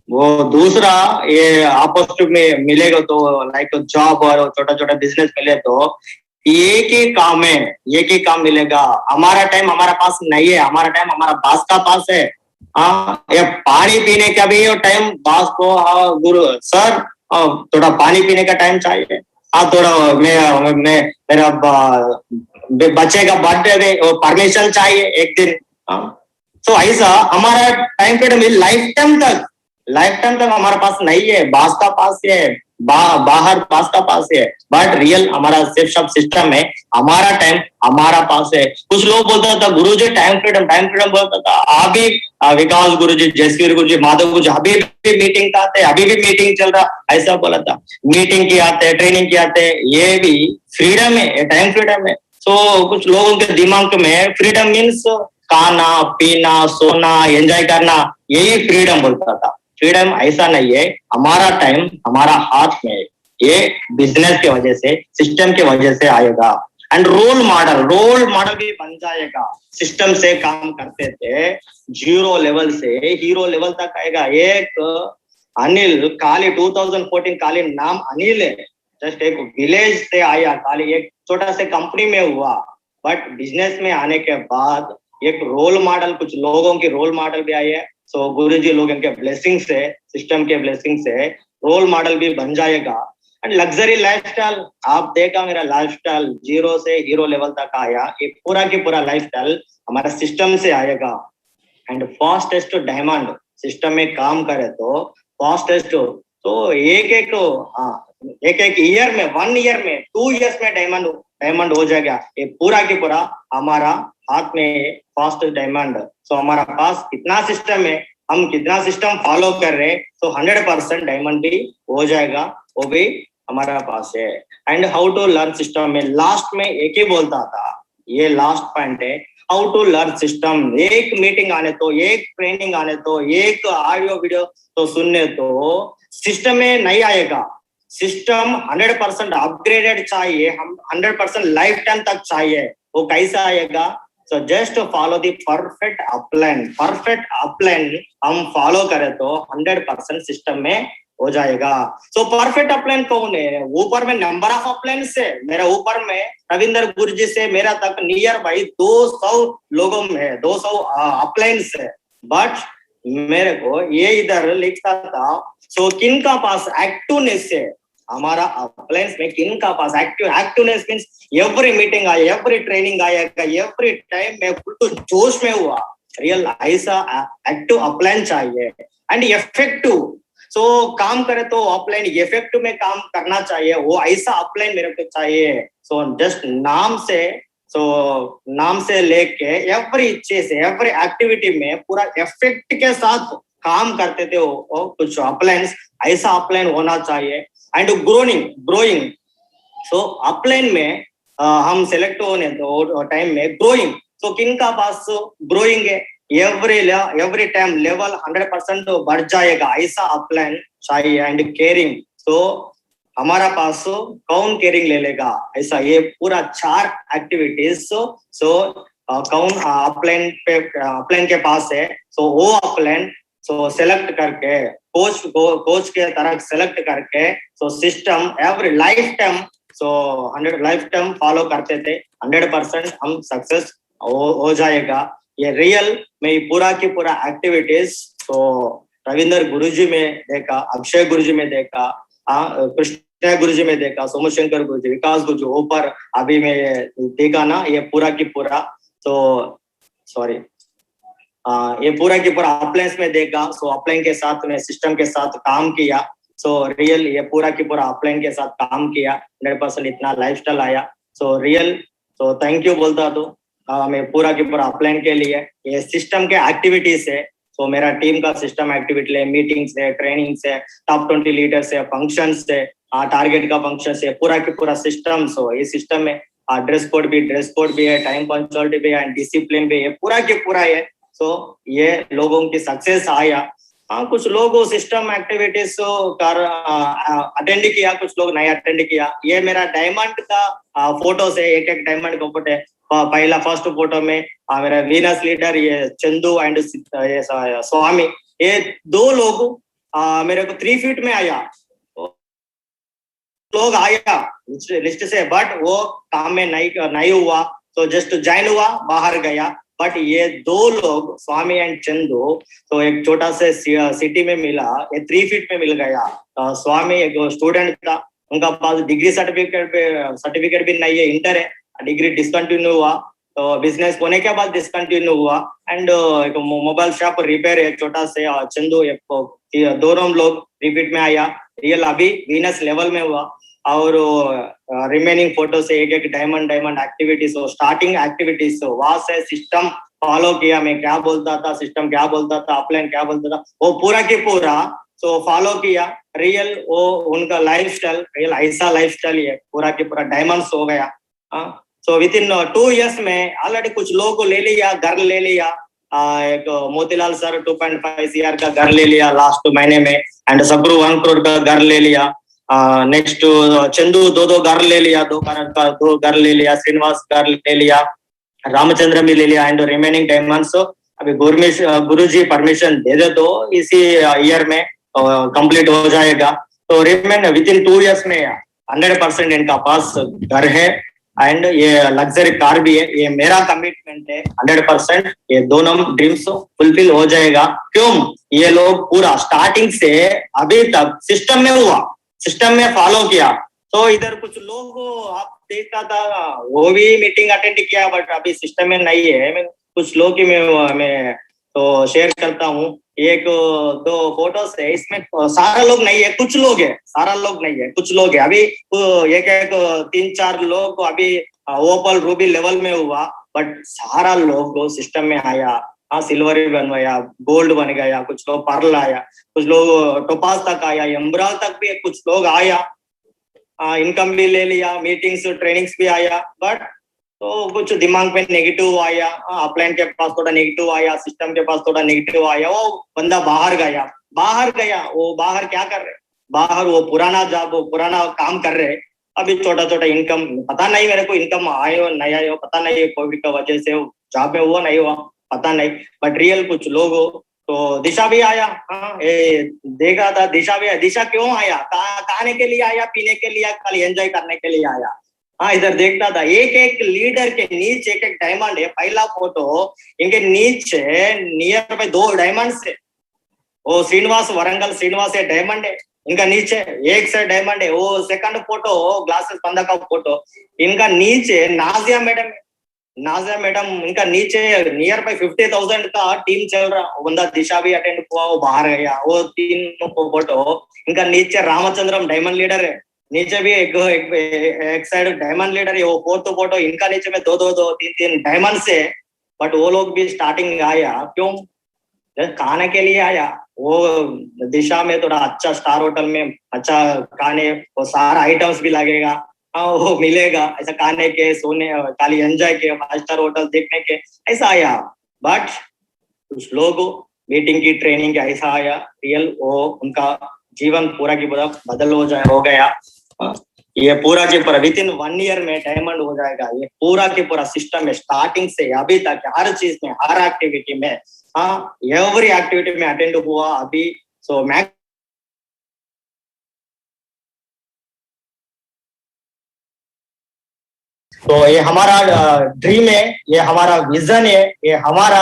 वो दूसरा ये अपोजिट में मिलेगा तो लाइक जॉब और छोटा छोटा बिजनेस मिले तो एक ही काम है, एक ही काम मिलेगा। हमारा टाइम हमारा पास नहीं है, हमारा टाइम हमारा बास का पास है। ये पानी पीने का भी टाइम बास को, गुरु सर थोड़ा पानी पीने का टाइम चाहिए, हाँ थोड़ा मैं मेरा बच्चे का बर्थडे में वो परमिशन चाहिए एक दिन। तो ऐसा हमारा टाइम पीरियड लाइफ टाइम तक हमारे पास नहीं है, बास का पास है, बाहर पास का पास है, बट रियल हमारा सिर्फ सब सिस्टम है, हमारा टाइम हमारा पास है। कुछ लोग बोलता था गुरुजी टाइम फ्रीडम बोलता था, अभी विकास गुरुजी, जसवीर गुरुजी, माधव गुरुजी अभी भी मीटिंग आते, अभी भी मीटिंग चल रहा, ऐसा बोला था। मीटिंग की आते, ट्रेनिंग की आते, ये भी फ्रीडम है, टाइम फ्रीडम है। तो कुछ लोगों के दिमाग में फ्रीडम मीन्स खाना पीना सोना एंजॉय करना, यही फ्रीडम बोलता था। फ्रीडम ऐसा नहीं है, हमारा टाइम हमारा हाथ में है, ये बिजनेस की वजह से सिस्टम की वजह से आएगा। एंड रोल मॉडल भी बन जाएगा। सिस्टम से काम करते थे, 0 लेवल से हीरो लेवल तक आएगा। एक अनिल काली 2014 काली नाम अनिल है, जस्ट एक विलेज से आया, खाली एक छोटा से कंपनी में हुआ, बट बिजनेस में आने के बाद एक रोल मॉडल, कुछ लोगों की रोल मॉडल भी आई है। सो गुरुजी लोगों के ब्लेसिंग से, सिस्टम के ब्लेसिंग से रोल मॉडल भी बन जाएगा। एंड लग्जरी लाइफस्टाइल, आप देखा मेरा लाइफस्टाइल 0 से हीरो लेवल तक आया, ये पूरा की पूरा लाइफस्टाइल हमारा सिस्टम से आएगा। एंड फास्टेस्ट डायमंड सिस्टम में काम करे तो फास्टेस्ट, तो एक ईयर में, 1 ईयर में, 2 इयर्स में डायमंड हो जाएगा। ये पूरा की पूरा हमारा हाथ में फास्ट डायमंड। सो हमारा पास कितना सिस्टम है, हम कितना सिस्टम फॉलो कर रहे, तो 100% डायमंड भी हो जाएगा, वो भी हमारा पास है। And how to learn system में लास्ट में एक ही बोलता था, ये लास्ट पॉइंट है, हाउ टू लर्न सिस्टम। एक मीटिंग आने तो, एक ट्रेनिंग आने तो, एक ऑडियो वीडियो तो सुनने तो सिस्टम में नहीं आएगा। सिस्टम 100% अपग्रेडेड चाहिए, हम 100% लाइफ टाइम तक चाहिए। वो कैसा आएगा? So just follow the perfect upline हम फॉलो करें तो 100% सिस्टम में हो जाएगा। सो परफेक्ट अपलाइन कौन है? ऊपर में नंबर ऑफ अपलाइन से, मेरे ऊपर में रविंदर गुरुजी से मेरा तक नियर बाई 200 लोगों में 200 अपलाइन है, बट मेरे को ये इधर लिखता था, सो किन का पास एक्टिवनेस है, हमारा अपलायंस में किन का पास एक्टिवनेस मींस एवरी मीटिंग आया, एवरी ट्रेनिंग आएगा, एवरी टाइम में फुल तो जोश में हुआ। रियल ऐसा एक्टिव अपलायन चाहिए। एंड इफेक्टिव, सो काम करे तो अपलायन इफेक्टिव में काम करना चाहिए, वो ऐसा अपलायन मेरे को चाहिए। सो जस्ट नाम से लेके एवरी चीज, एवरी एक्टिविटी में पूरा इफेक्ट के साथ काम करते थे वो कुछ अपलायंस, ऐसा अपलायन होना चाहिए। एंड ग्रोइंग, सो अपलाइन में हम सेलेक्ट होने तो टाइम में ग्रोइंग, तो किन का पास ग्रोइंग है, एवरी टाइम लेवल 100% बढ़ जाएगा, ऐसा अपलाइन चाहिए। एंड केयरिंग, तो हमारा पास कौन केयरिंग ले लेगा, ऐसा ये पूरा 4 एक्टिविटीज सो कौन अपलाइन के पास है, सो वो अपलाइन सो सेलेक्ट करके कोच के तरह सेलेक्ट करके, so system every life time, so 100 life time follow करते थे, 100% हम सक्सेस हो जाएगा। ये रियल में पूरा की पूरा एक्टिविटीज तो रविंदर गुरुजी में देखा, अक्षय गुरुजी में देखा, कृष्ण गुरुजी में देखा, सोमशंकर गुरुजी, विकास गुरुजी, ऊपर अभी में देखा ना, ये पूरा की पूरा, तो सॉरी ये पूरा की पूरा अपलायंस में देखा। सो अपलाइन के साथ में सिस्टम के साथ काम किया, सो रियल ये पूरा की पूरा अपलाइन के साथ काम किया, 100% इतना लाइफस्टाइल आया। So real, so thank you बोलता तो मैं पूरा की पूरा अपलाइन के लिए। ये सिस्टम के एक्टिविटीज है, सो मेरा टीम का सिस्टम एक्टिविटी है, मीटिंग्स है, ट्रेनिंग्स है, टॉप 20 लीडर्स है, फंक्शंस है, टारगेट का फंक्शन है, पूरा की पूरा सिस्टम। सो ये सिस्टम में ड्रेस कोड भी है, टाइम पंक्चुअलिटी भी है, डिसिप्लिन भी है, पूरा की पूरा है। सो ये लोगों की सक्सेस आया। कुछ लोग सिस्टम एक्टिविटीज कर अटेंड किया, कुछ लोग नहीं अटेंड किया। ये मेरा डायमंड का फोटो से, एक डायमंड का फोटो है। पहला फर्स्ट फोटो में मेरा वीनस लीडर, ये चंदू एंड ये स्वामी, ये 2 लोग मेरे को 3 फीट में आया, लोग आया लिस्ट से, बट वो काम में नहीं हुआ, तो जस्ट ज्वाइन हुआ, बाहर गया। बट ये 2 लोग स्वामी एंड चंदू, तो एक छोटा से सिटी में मिला, ये 3 फीट में मिल गया। स्वामी एक स्टूडेंट था, उनका पास डिग्री सर्टिफिकेट भी नहीं है, इंटर है, डिग्री डिसकंटिन्यू हुआ, तो बिजनेस होने के बाद डिसकंटिन्यू हुआ। एंड एक मोबाइल शॉप रिपेयर है छोटा से, चंदू दोनों लोग रिपीट में आया, रियल अभी वीनस लेवल में हुआ। और रिमेनिंग फोटो से एक डायमंड एक्टिविटीज, स्टार्टिंग एक्टिविटीज वहां से सिस्टम फॉलो किया। मैं क्या बोलता था, सिस्टम क्या बोलता था, अपलाइन क्या बोलता था, वो पूरा की पूरा तो फॉलो किया। रियल वो उनका लाइफस्टाइल रियल ऐसा लाइफस्टाइल है, पूरा की पूरा डायमंड्स हो गया। सो विद इन 2 years में ऑलरेडी कुछ लोगों को ले लिया, घर ले लिया। एक मोतीलाल सर 2.5 CR का घर ले लिया लास्ट महीने में, एंड सबरू 1 crore का घर ले लिया। नेक्स्ट चंदू 2 घर ले लिया, 2 घर ले लिया, श्रीनिवास घर ले लिया, रामचंद्र भी ले लिया। एंड रिमेनिंग डायमंड्स अभी गुरुजी परमिशन दे दे तो इसी ईयर में कंप्लीट हो जाएगा। तो रिमेन विद इन 2 years में 100% इनका पास घर है, एंड ये लग्जरी कार भी है। ये मेरा कमिटमेंट है 100%, ये दोनों ड्रीम्स फुलफिल हो जाएगा। क्यों? ये लोग पूरा स्टार्टिंग से अभी तक सिस्टम में हुआ, सिस्टम में फॉलो किया। तो इधर कुछ लोग आप देखता था, वो भी मीटिंग अटेंड किया, बट अभी सिस्टम में नहीं है। मैं कुछ लोग की मैं तो शेयर करता हूँ। 1-2 फोटोस है, इसमें सारा लोग नहीं है, कुछ लोग है, सारा लोग नहीं है, कुछ लोग है। अभी एक 3-4 लोग अभी ओपल रूबी लेवल में हुआ, बट सारा लोग सिस्टम में आया। सिल्वर भी बन गया, गोल्ड बन गया, कुछ लोग पर्ल आया, कुछ लोग टोपाज तक आया, एम्ब्राल तक भी कुछ लोग आया। इनकम भी ले लिया, मीटिंग्स ट्रेनिंग्स भी आया, बट तो कुछ दिमाग में नेगेटिव आया। अपलाइन के पास थोड़ा नेगेटिव आया, सिस्टम के पास थोड़ा नेगेटिव आया, वो बंदा बाहर गया। वो बाहर क्या कर रहे, बाहर वो पुराना जॉब, पुराना काम कर रहे। अभी छोटा छोटा इनकम, पता नहीं मेरे को इनकम आयो नहीं आयो, पता नहीं, कोविड का वजह से जॉब में हुआ नहीं हुआ पता नहीं, बट रियल कुछ लोग तो दिशा भी आया। देखा था दिशा भी, दिशा क्यों आया? खाने के लिए आया, पीने के लिए, खाली एंजॉय करने के लिए आया। इधर देखता था, एक लीडर के नीचे एक डायमंड है। पहला फोटो इनके नीचे नियर बाय 2 डायमंड है। वो श्रीनिवास वरंगल श्रीनिवास है, डायमंड है इनका नीचे, एक से डायमंड है। वो सेकंड फोटो ग्लासेस बंदा का फोटो, इनका नीचे नाजिया मैडम इनका नीचे नियर बाय 50,000 का टीम चल रहा। वो बंदा दिशा भी अटेंड हुआ, वो बाहर गया। वो 3 फोटो इनका नीचे रामचंद्रम डायमंड लीडर है, नीचे भी एक साइड डायमंड लीडर है। वो 4th फोटो इनका नीचे में 2-3 डायमंड से, बट वो लोग भी स्टार्टिंग आया। क्यों? खाने के लिए आया। वो दिशा में थोड़ा अच्छा स्टार होटल में अच्छा खाने, वो सारा आइटम्स भी लगेगा, वो मिलेगा, ऐसा खाने के, सोने, खाली एंजॉय के, 5 स्टार होटल देखने के, ऐसा आया। बट कुछ लोग मीटिंग की ट्रेनिंग ऐसा आया, रियल वो उनका जीवन पूरा की पूरा बदल हो गया। ये पूरा के पूरा विद इन 1 year में डायमंड हो जाएगा। ये पूरा के पूरा सिस्टम है, स्टार्टिंग से अभी तक हर चीज में, हर एक्टिविटी में, एवरी एक्टिविटी में अटेंड हुआ अभी। सो मैं तो ये हमारा ड्रीम है, ये हमारा विजन है, ये हमारा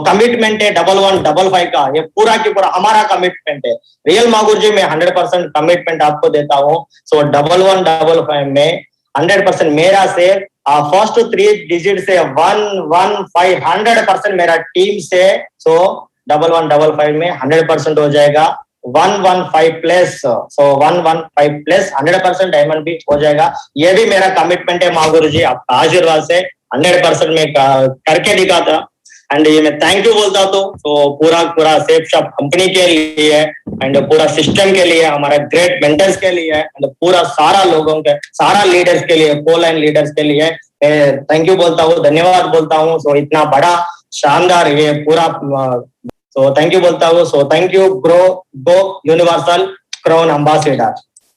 कमिटमेंट है 1155 का। ये पूरा की पूरा हमारा कमिटमेंट है। रियल मागुर जी में 100% कमिटमेंट आपको देता हूँ। 1155 में 100% मेरा से, फर्स्ट 3 डिजिट से 115 100% मेरा टीम से। 1155 में 100% हो जाएगा, 115 प्लस, 115 प्लस 100% डायमंड भी हो जाएगा। ये भी मेरा कमिटमेंट है मागुरु जी, आपका आशीर्वाद से 100% में करके दिखाता। एंड ये मैं थैंक यू बोलता हूँ तो पूरा सेफ शॉप कंपनी के लिए, एंड पूरा सिस्टम के लिए, हमारे ग्रेट मेंटर्स के लिए, एंड पूरा सारा लोगों के, सारा लीडर्स के लिए, कोलाइन लीडर्स के लिए थैंक यू बोलता हूँ, धन्यवाद बोलता हूँ। सो इतना बड़ा शानदार ये पूरा, सो थैंक यू बोलता हूँ। सो thank you bro, go universal crown ambassador.